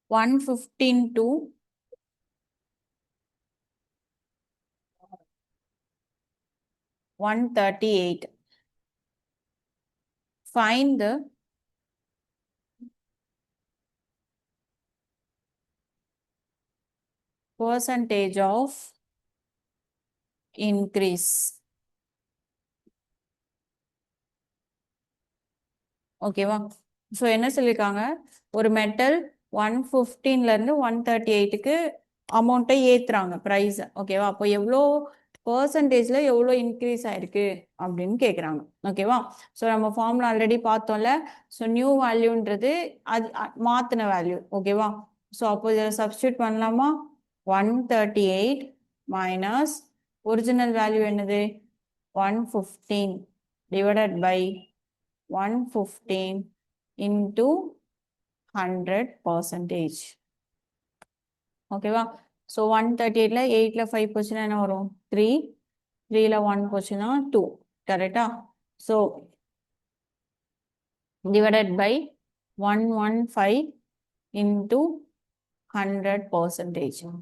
115 to 138. Find the percentage of increase. ஓகேவா? So என்ன சொல்லியிருக்காங்க, ஒரு மெட்டல் 115லேருந்து 138க்கு அமௌண்ட்டை ஏற்றுறாங்க ப்ரைஸ். ஓகேவா? அப்போ எவ்வளோ பர்சன்டேஜில் எவ்வளோ இன்க்ரீஸ் ஆயிருக்கு அப்படின்னு கேட்குறாங்க. ஓகேவா? ஸோ நம்ம ஃபார்முலா ஆல்ரெடி பார்த்தோம்ல. ஸோ நியூ வேல்யூன்றது அது மாற்றின வேல்யூ. ஓகேவா? ஸோ அப்போ இதில் சப்ஸ்டியூட் பண்ணலாமா? 138 மைனஸ் ஒரிஜினல் வேல்யூ என்னது? 115 டிவைடட் பை 115 into 100%. ஓகேவா? ஸோ 138ல 8ல 5 போச்சுன்னா என்ன வரும்? 3, 3ல 1 போச்சுன்னா 2. கரெக்டா? So divided by 115 into 100%.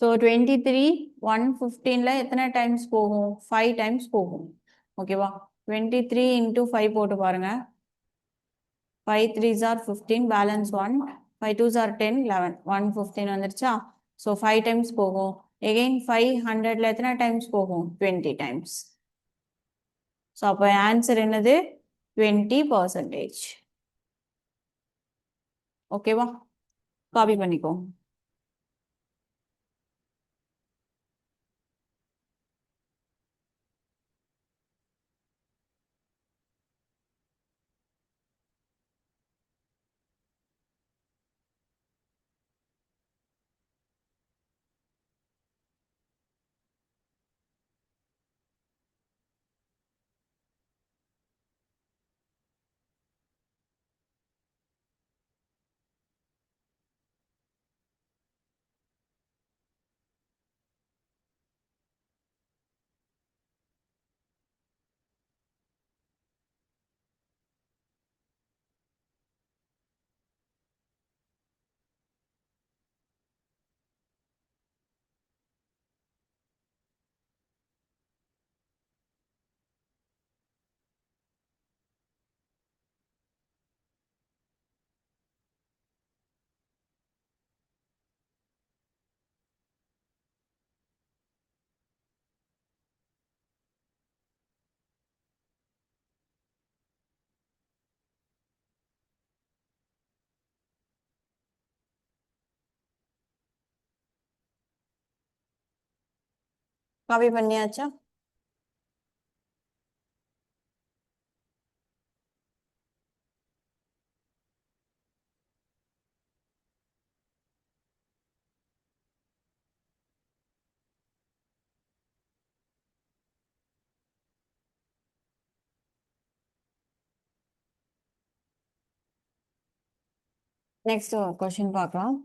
So 23 115ல எத்தனை டைம்ஸ் போகும்? 5 டைம்ஸ் போகும். ஓகேவா? 23 into 5 போட்டு பாருங்க. 5 3s are 15, balance 1, 5 2s are 10, 11, 115 வந்துருச்சா? ஸோ 5 டைம்ஸ் போகும். எகெயின் 500ல எத்தனை டைம்ஸ் போகும்? 20 டைம்ஸ். ஸோ அப்போ ஆன்சர் என்னது? 20%. ஓகேவா? காப்பி பண்ணிக்கோ. காப்பி பண்ணியாச்சா? நெக்ஸ்ட் கொஸ்டின் பார்க்கலாம்.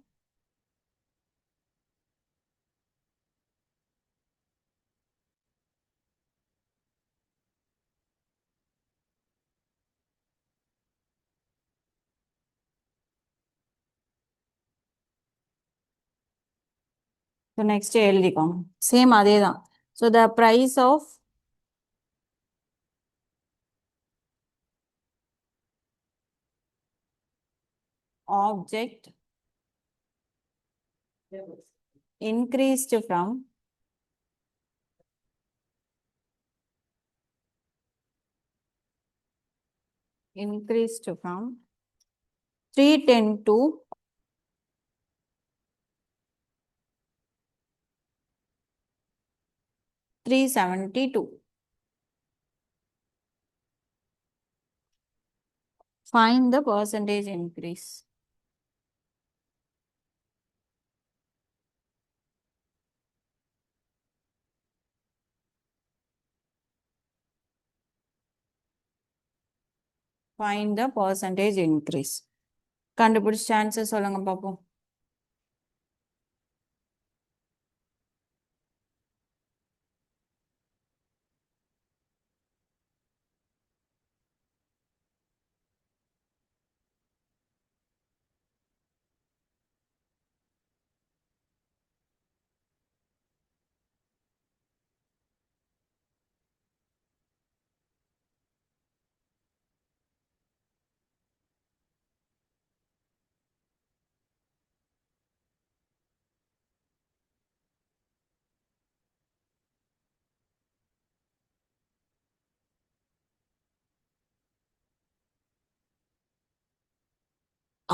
ஸோ நெக்ஸ்ட் எழுதிக்கோங்க. சேம் அதே தான். So the price of object increased from increased from 310 to 372. Find the percentage increase. Find the percentage increase. கண்டுபிடிச்ச ஆன்சர் சொல்லுங்க பாப்போம்.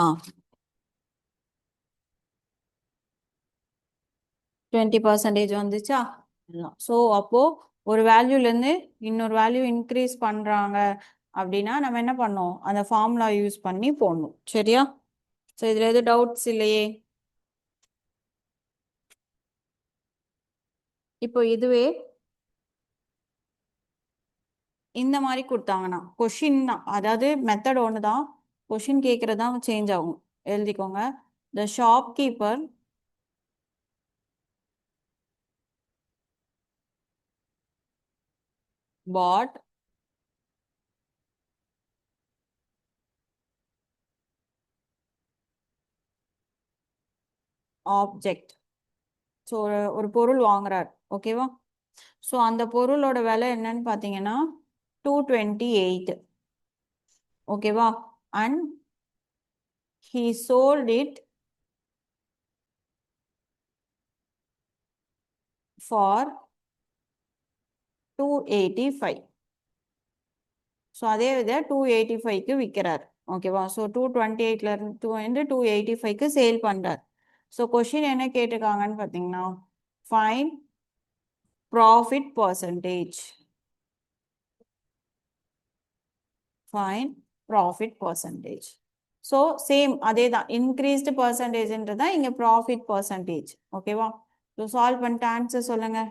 ஆ 20% வந்துச்சா? ஸோ அப்போ ஒரு வேல்யூலேருந்து இன்னொரு வேல்யூ இன்க்ரீஸ் பண்ணுறாங்க அப்படின்னா நம்ம என்ன பண்ணோம்? அந்த ஃபார்முலா யூஸ் பண்ணி போடணும். சரியா? ஸோ இதில் எதுவும் டவுட்ஸ் இல்லையே? இப்போ இதுவே இந்த மாதிரி கொடுத்தாங்கன்னா கொஷின் தான், அதாவது மெத்தட் ஒன்று தான், கொஷின் கேட்குறது தான் சேஞ்ச் ஆகும். எழுதிக்கோங்க. The shopkeeper bought object. So ஒரு பொருள் வாங்குறார். ஓகேவா? ஸோ அந்த பொருளோட விலை என்னன்னு பார்த்தீங்கன்னா 228. ஓகேவா? And he sold it for 285. So அதே வித 285க்கு விற்கிறார். ஓகேவா? ஸோ 228ல இருந்து 285க்கு சேல் பண்றார். ஸோ கொஷின் என்ன கேட்டிருக்காங்கன்னு பார்த்தீங்கன்னா find profit percentage. Find profit percentage. So same அதே தான், இன்க்ரீஸ்டு பர்சன்டேஜ்ன்றது தான் இங்கே ப்ராஃபிட் பர்சன்டேஜ். ஓகேவா? ஸோ சால்வ் பண்ணிட்டு ஆன்சர் சொல்லுங்க.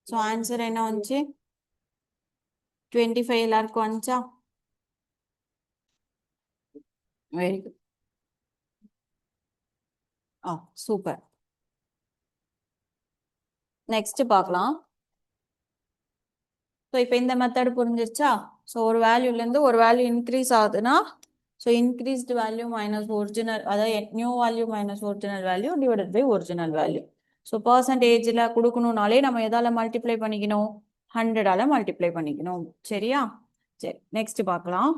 ஸோ ஆன்சர் என்ன வந்துச்சு? 25 எல்லாருக்கும் வந்துச்சா? Very good. ஆ சூப்பர். நெக்ஸ்ட் பார்க்கலாம். ஸோ இப்போ இந்த மெத்தட் புரிஞ்சிருச்சா? ஸோ ஒரு வேல்யூலேருந்து ஒரு வேல்யூ இன்க்ரீஸ் ஆகுதுன்னா so increased value minus original, அதாவது new value minus original value divided by original value. So பர்சன்டேஜில் கொடுக்கணும்னாலே நம்ம எதால மல்டிப்ளை பண்ணிக்கணும்? 100ஆல மல்டிப்ளை பண்ணிக்கணும். சரியா? சரி, நெக்ஸ்ட் பார்க்கலாம்.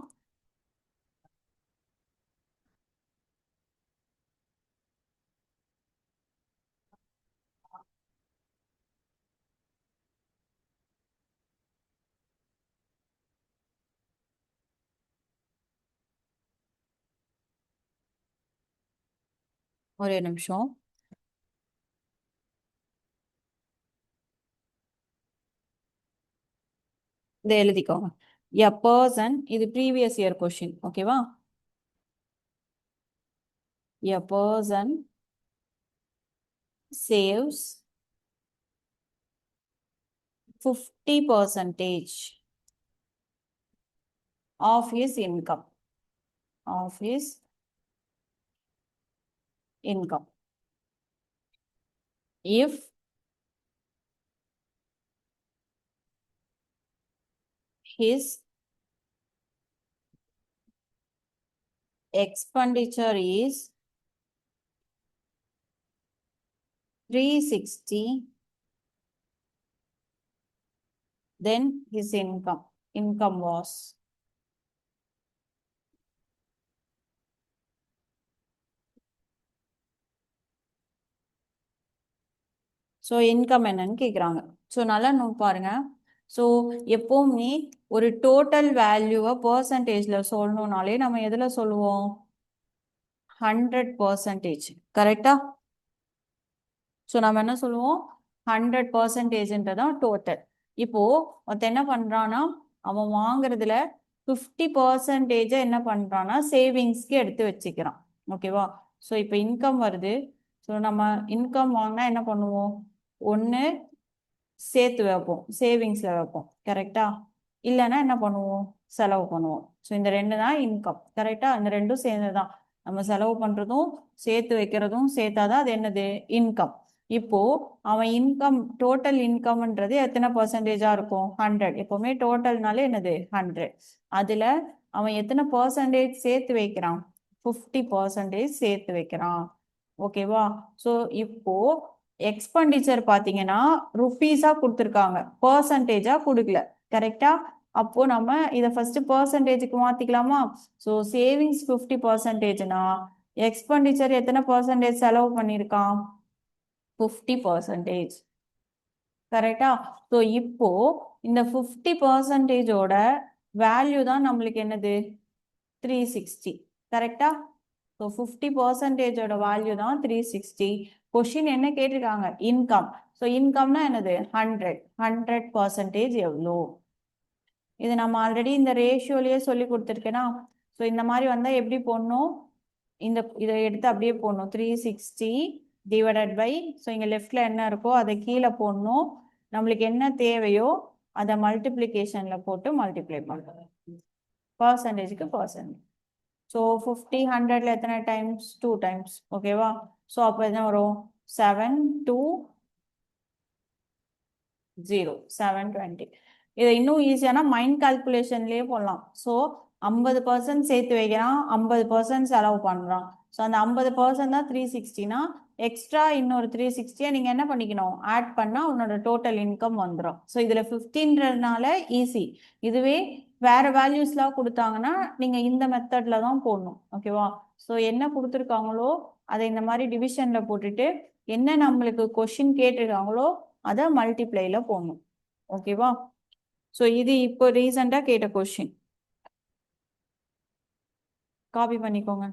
ஒரே நிமிஷம். இதை எழுதிக்கோங்க. எ பர்சன், இது ப்ரீவியஸ் இயர் கொஷின். ஓகேவா? A person saves 50% of his income. Of his income. If his expenditure is 360, then his income was. So income என்னன்னு கேட்குறாங்க. ஸோ நல்லா நோட் பாருங்க. ஸோ எப்போவுமே ஒரு டோட்டல் வேல்யூவை பர்சன்டேஜில் சொல்லணும்னாலே நம்ம எதில் சொல்லுவோம்? 100%. கரெக்டா? ஸோ நம்ம என்ன சொல்லுவோம்? 100%ன்றதான் டோட்டல். இப்போ ஒருத்த என்ன பண்றான்னா, அவன் வாங்குறதுல 50% என்ன பண்றான்னா சேவிங்ஸ்க்கு எடுத்து வச்சுக்கிறான். ஓகேவா? ஸோ இப்போ இன்கம் வருது. ஸோ நம்ம இன்கம் வாங்கினா என்ன பண்ணுவோம்? ஒன்று சேர்த்து வைப்போம், சேவிங்ஸில் வைப்போம். கரெக்டா? இல்லைன்னா என்ன பண்ணுவோம்? செலவு பண்ணுவோம். ஸோ இந்த ரெண்டு தான் இன்கம். கரெக்டா? இந்த ரெண்டும் சேர்ந்து தான் நம்ம செலவு பண்ணுறதும் சேர்த்து வைக்கிறதும் சேர்த்தாதான் அது என்னது? இன்கம். இப்போ அவன் இன்கம், டோட்டல் இன்கம்ன்றது எத்தனை பர்சன்டேஜா இருக்கும்? 100. எப்பவுமே டோட்டல்னாலே என்னது? 100. அதுல அவன் எத்தனை பர்சன்டேஜ் சேர்த்து வைக்கிறான்? 50% சேர்த்து வைக்கிறான். ஓகேவா? ஸோ இப்போ எக்ஸ்பெண்டிச்சர் பார்த்தீங்கன்னா ருப்பீஸா கொடுத்துருக்காங்க, பர்சன்டேஜா கொடுக்கல. கரெக்டா? அப்போ நம்ம இதை ஃபர்ஸ்ட் பர்சன்டேஜுக்கு மாத்திக்கலாமா? ஸோ சேவிங்ஸ் 50%னா எக்ஸ்பெண்டிச்சர் எத்தனை பர்சன்டேஜ் செலவு பண்ணியிருக்கான்? 50%. கரெக்டா? ஸோ இப்போ இந்த 50%ஓட வேல்யூ தான் நம்மளுக்கு என்னது? 360. கரெக்டா? ஸோ 50%ஓட வேல்யூ தான் 360. கொஷின் என்ன கேட்டிருக்காங்க? இன்கம். ஸோ இன்கம்னா என்னது? 100. 100% எவ்வளோ? இது நம்ம ஆல்ரெடி இந்த ரேஷியோலயே சொல்லி கொடுத்துருக்கேன்னா. ஸோ இந்த மாதிரி வந்தால் எப்படி போடணும்? இதை எடுத்து அப்படியே போடணும். 360 டிவைடட் பை, ஸோ இங்கே லெஃப்டில் என்ன இருக்கோ அதை கீழே போடணும். நம்மளுக்கு என்ன தேவையோ அதை மல்டிப்ளிகேஷனில் போட்டு மல்டிப்ளை பண்ணணும். பர்சன்டேஜுக்கு பர்சன்டேஜ். ஸோ 50 100ல் எத்தனை டைம்ஸ்? 2 டைம்ஸ். ஓகேவா? ஸோ அப்போ என்ன வரும்? 7 2 0 720. இதை இன்னும் ஈஸியான மைண்ட் கால்குலேஷன்லேயே போடலாம். ஸோ 50% சேர்த்து வைக்கிறான், 50% செலவு பண்ணுறான். ஸோ அந்த 50% தான் 360னா எக்ஸ்ட்ரா இன்னொரு 360 நீங்கள் என்ன பண்ணிக்கணும்? ஆட் பண்ணால் உன்னோட டோட்டல் இன்கம் வந்துடும். ஸோ இதில் 15ன்றதுனால ஈஸி. இதுவே வேறு வேல்யூஸ்லாம் கொடுத்தாங்கன்னா நீங்கள் இந்த மெத்தடில் தான் போடணும். ஓகேவா? ஸோ என்ன கொடுத்துருக்காங்களோ அதை இந்த மாதிரி டிவிஷனில் போட்டுட்டு என்ன நம்மளுக்கு கொஷின் கேட்டிருக்காங்களோ அதை மல்டிப்ளைல போடணும். ஓகேவா? ஸோ இது இப்போ ரீசெண்டாக கேட்ட கொஷின். காப்பி பண்ணிக்கோங்க.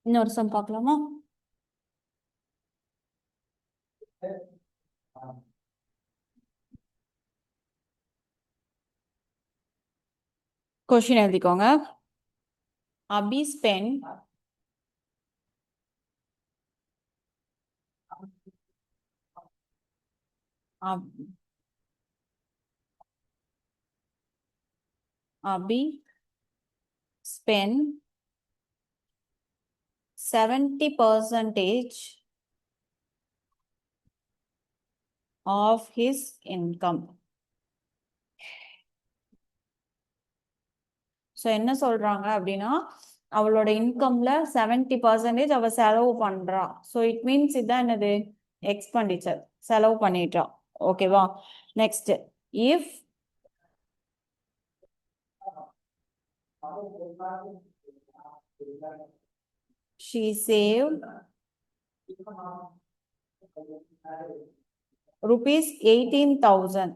இன்னொரு சம் பார்க்கலாமா? கொஷின் எழுதிக்கோங்க. Abhi spent Abhi spent 70% of his income. So என்ன சொல்றாங்க அப்படின்னா அவளோட இன்கம்ல 70% அவ செலவு பண்றா. ஸோ இட் மீன்ஸ் இதுதான் என்னது? எக்ஸ்பெண்டிச்சர். செலவு பண்ணிட்டா. ஓகேவா? Next, if she saved rupees 18,000,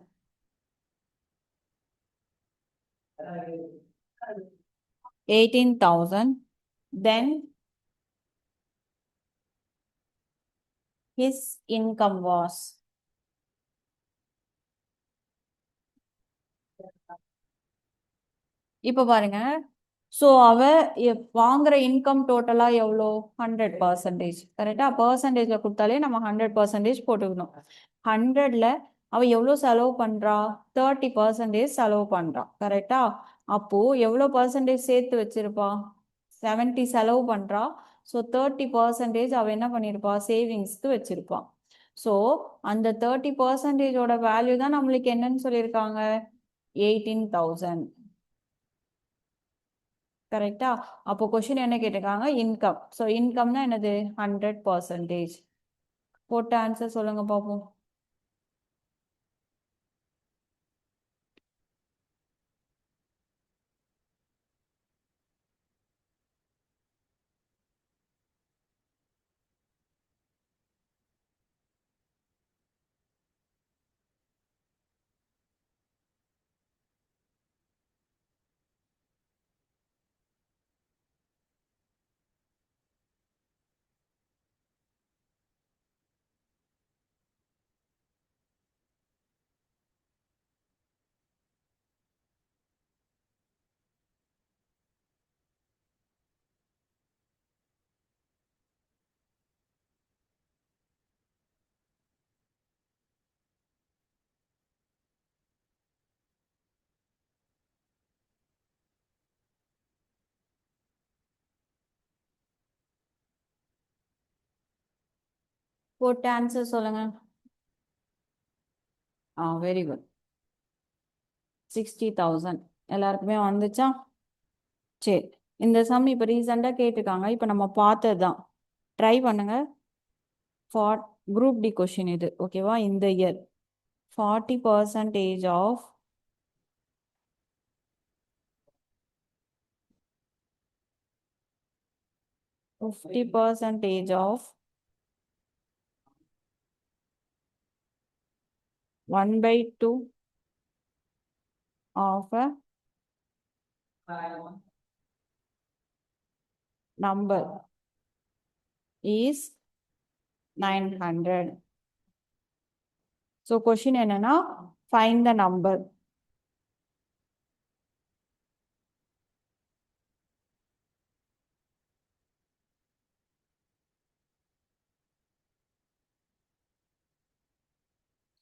then his income was. இப்ப பாருங்க, ஸோ அவ வாங்குற இன்கம் டோட்டலா எவ்வளோ? 100%. கரெக்டா? பர்சன்டேஜ்ல கொடுத்தாலே நம்ம 100% போட்டுக்கணும். 100ல அவ எவ்வளோ செலவு பண்றா? 30% செலவு பண்றா. கரெக்டா? அப்போ எவ்வளோ பர்சன்டேஜ் சேர்த்து வச்சிருப்பா? 70 செலவு பண்றா. ஸோ 30% அவ என்ன பண்ணிருப்பா? சேவிங்ஸ்க்கு வச்சிருப்பா. ஸோ அந்த 30%ஓட வேல்யூ தான் நம்மளுக்கு என்னன்னு சொல்லியிருக்காங்க? 18,000. கரெக்டா? அப்போ கொஸ்டின் என்ன கேட்டிருக்காங்க? இன்கம். ஸோ இன்கம்னா என்னது? 100%. போட்ட ஆன்சர் சொல்லுங்க பார்ப்போம். போட்ட ஆன்சர் சொல்லுங்க. Very good. 60,000 எல்லாருக்குமே வந்துச்சா? சரி, இந்த சம் இப்போ ரீசெண்டாக கேட்டிருக்காங்க. இப்போ நம்ம பார்த்தது தான். ட்ரை பண்ணுங்க. ஃபார் குரூப் டி கொஷின் இது. ஓகேவா? இந்த year 40% of 50% of 1/2 of a number is 900. So question என்னன்னா find the number.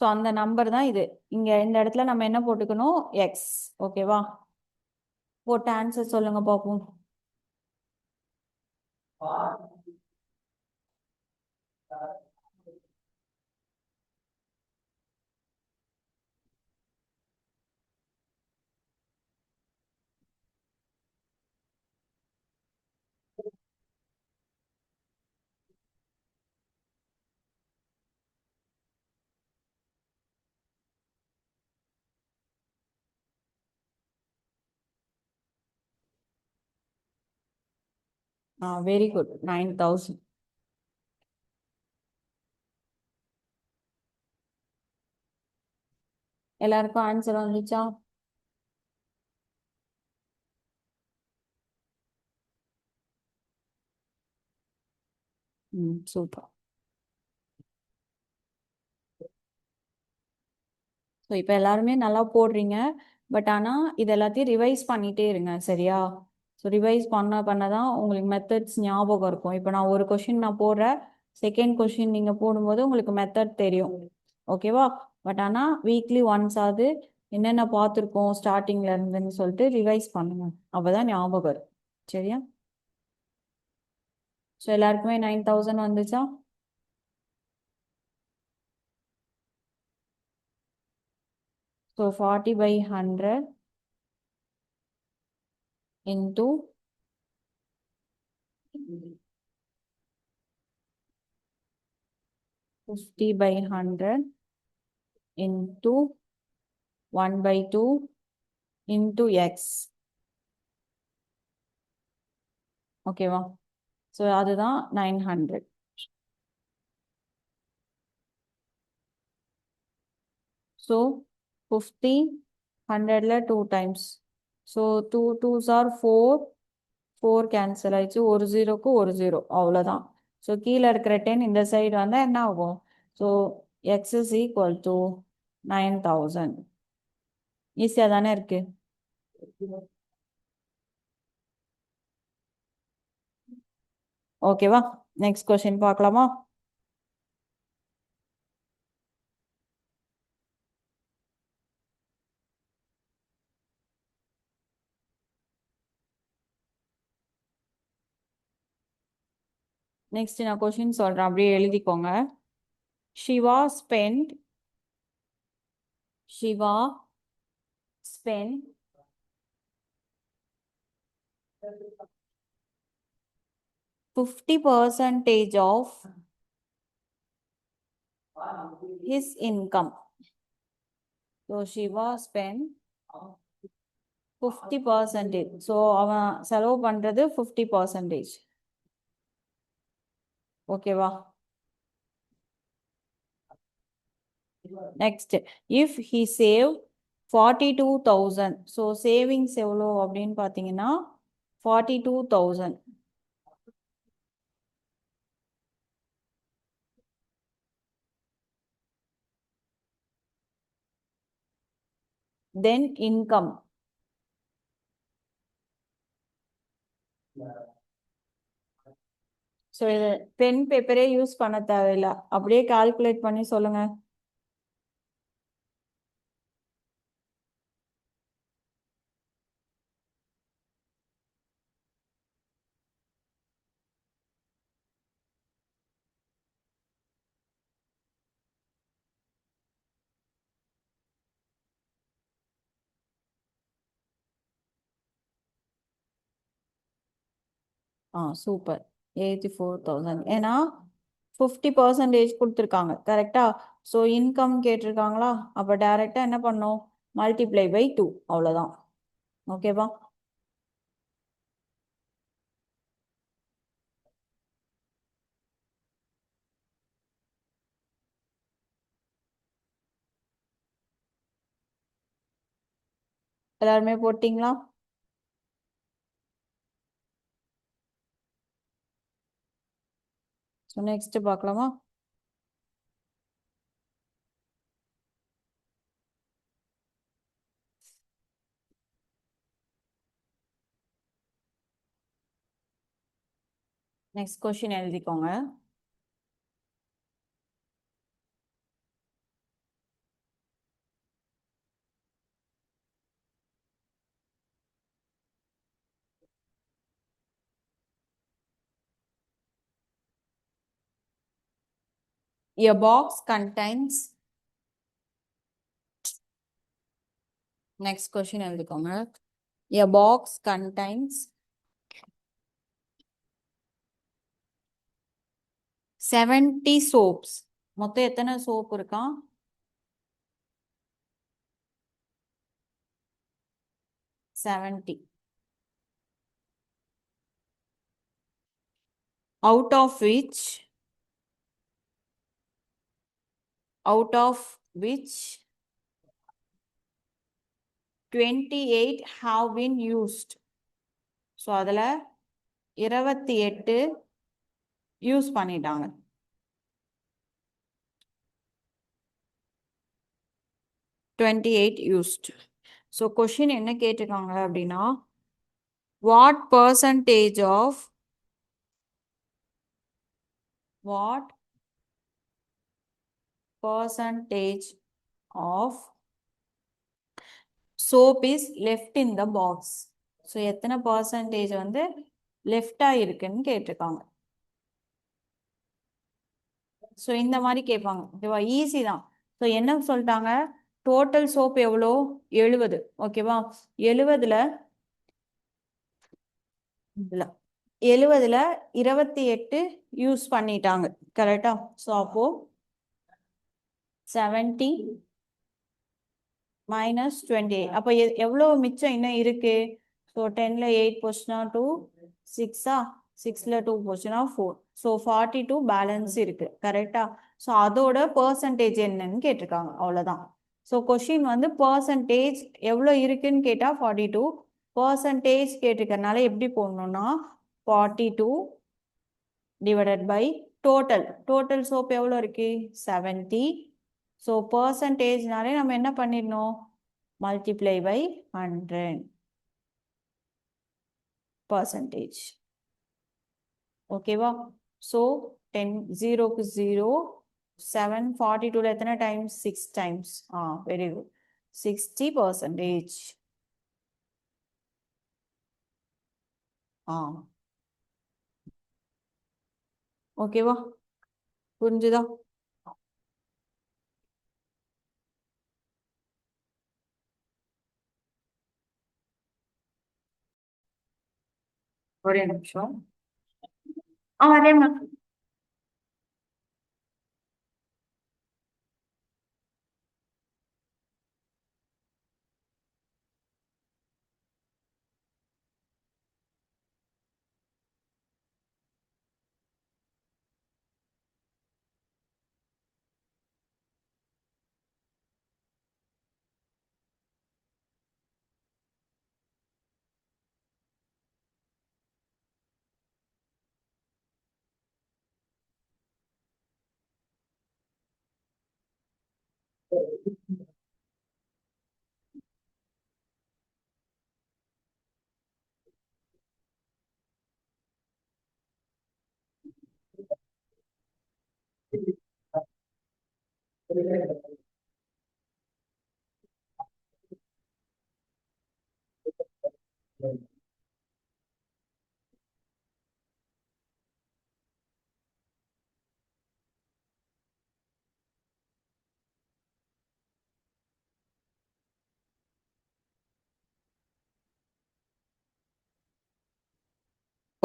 ஸோ அந்த நம்பர் தான் இது. இங்க இந்த இடத்துல நம்ம என்ன போட்டுக்கணும்? எக்ஸ். ஓகேவா? போட்ட ஆன்சர் சொல்லுங்க பார்ப்போம். Very good. 9,000. எல்லாருக்கும் ஆன்சர் வந்துச்சா? சூப்பர். ஸோ இப்போ எல்லாருமே நல்லா போடுறீங்க. பட் ஆனால் இது எல்லாத்தையும் ரிவைஸ் பண்ணிட்டே இருங்க, சரியா? ஸோ ரிவைஸ் பண்ண தான் உங்களுக்கு மெத்தட்ஸ் ஞாபகம் இருக்கும். இப்போ நான் ஒரு கொஷின் நான் போடுறேன், செகண்ட் கொஷின் நீங்கள் போடும்போது உங்களுக்கு மெத்தட் தெரியும். ஓகேவா? பட் ஆனால் வீக்லி ஒன்ஸ் ஆகுது என்னென்ன பார்த்துருக்கோம் ஸ்டார்டிங்ல இருந்துன்னு சொல்லிட்டு ரிவைஸ் பண்ணுங்க. அப்போதான் ஞாபகம் இருக்கும். சரியா? ஸோ எல்லாருக்குமே 9000 வந்துச்சா? So 40/100 into 50/100 into 1/2 into x. ஓகேவா? ஸோ அதுதான் 900. So 50 100ல 2 times. So 2 2s are 4, 4 cancel ஆயிடுச்சு. ஒரு ஜீரோக்கு ஒரு ஜீரோ, அவ்வளோதான். ஸோ கீழே இருக்கிற 10 இந்த சைடு வந்தால் என்ன ஆகும்? So x is equal to 9000. ஈஸியாக தானே இருக்கு? ஓகேவா? நெக்ஸ்ட் கொஸ்டின் பார்க்கலாமா? நெக்ஸ்ட் நான் கொஸ்டின் சொல்றேன், அப்படியே எழுதிக்கோங்க. Shiva spent 50% of his income. So Shiva spent 50%. So அவன் செலவு பண்றது 50%. ஓகேவா? Next, if he save 42,000. So savings எவ்வளோ அப்படின்னு பார்த்தீங்கன்னா 42,000. தென் இன்கம். ஸோ இது பென் பேப்பரே யூஸ் பண்ண தேவையில்லை, அப்படியே கால்குலேட் பண்ணி சொல்லுங்க. சூப்பர். 84,000. ஏன்னா 50% கொடுத்துருக்காங்க, கரெக்டா? ஸோ இன்கம் கேட்டிருக்காங்களா? அப்போ டைரக்டா என்ன பண்ணும்? மல்டிப்ளை பை 2, அவ்வளோதான். ஓகேவா? எல்லாருமே போட்டிங்களா? ஸோ நெக்ஸ்ட் பார்க்கலாமா? நெக்ஸ்ட் கொஸ்டின் எழுதிக்கோங்க. A box contains. Next question எழுதிக்கோங்க. A box contains 70 soaps. மொத்தம் எத்தனை சோப் இருக்கா? 70. Out of which 28 have been used. So அதில் 28 யூஸ் பண்ணிட்டாங்க. 28 used. ஸோ கொஷின் என்ன கேட்டிருக்காங்க அப்படின்னா what percentage of what percentage of soap is left in the box. So எத்தனை பர்சன்டேஜ் வந்து லெஃப்டா இருக்குன்னு கேட்டிருக்காங்க. ஸோ இந்த மாதிரி கேட்பாங்க. ஓகேவா, ஈஸி தான். ஸோ என்ன சொல்லிட்டாங்க, டோட்டல் சோப் எவ்வளோ 70. ஓகேவா, 70ல் 28 யூஸ் பண்ணிட்டாங்க. கரெக்டா. ஸோ அப்போ 70 minus 28. அப்போ எவ்வளோ மிச்சம் இன்னும் இருக்கு? ஸோ 10ல் 8 போச்சுன்னா 2, 6ஆ, 6ல் 2 போச்சுன்னா 4. ஸோ 42 பேலன்ஸ் இருக்கு. கரெக்டா. ஸோ அதோட பர்சன்டேஜ் என்னன்னு கேட்டிருக்காங்க. அவ்வளோதான். ஸோ கொஷின் வந்து பர்சன்டேஜ் எவ்வளோ இருக்குன்னு கேட்டால் 42, பர்சன்டேஜ் கேட்டிருக்கறனால எப்படி போடணும்னா 42 divided by total. Total soap எவ்வளோ இருக்கு 70. ஸோ பர்சன்டேஜ்னாலே நம்ம என்ன பண்ணிடணும், மல்டிப்ளை பை 100 பர்சன்டேஜ். ஓகேவா. ஸோ 10 0க்கு 0, 7 42ல் எத்தனை டைம்ஸ் 6 டைம்ஸ். Very good, 60%. ஓகேவா, புரிஞ்சுதா? ஒரே நிமிஷம். அதே மாதிரி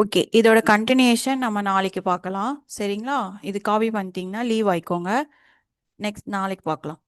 ஓகே, இதோட கண்டினியூஷன் நம்ம நாளைக்கு பார்க்கலாம். சரிங்களா. இது காப்பி பண்ணிட்டீங்கன்னா லீவ் ஆயிக்கோங்க. நெக்ஸ்ட் நாளைக்கு பார்க்கலாம்.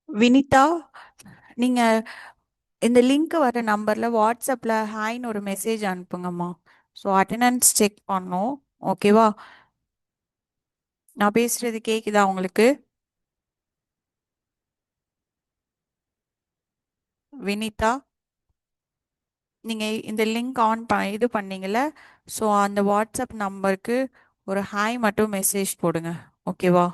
வினிதா, நீங்க இந்த லிங்க் வர நம்பர்ல வாட்ஸ்அப்ல ஹாய்னு ஒரு மெசேஜ் அனுப்புங்கம்மா. ஸோ அட்டெண்டன்ஸ் செக் பண்ணோம். ஓகேவா? நான் பேசுறது கேக்குதா உங்களுக்கு? வினிதா, நீங்க இந்த லிங்க் இது பண்ணீங்கல்ல, ஸோ அந்த வாட்ஸ்அப் நம்பருக்கு ஒரு ஹாய் மட்டும் மெசேஜ் போடுங்க. ஓகேவா?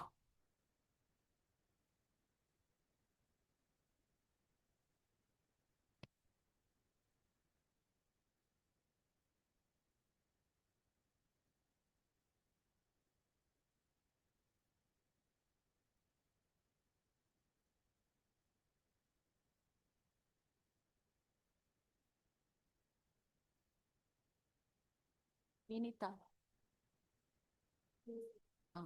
வினிதா. ஆ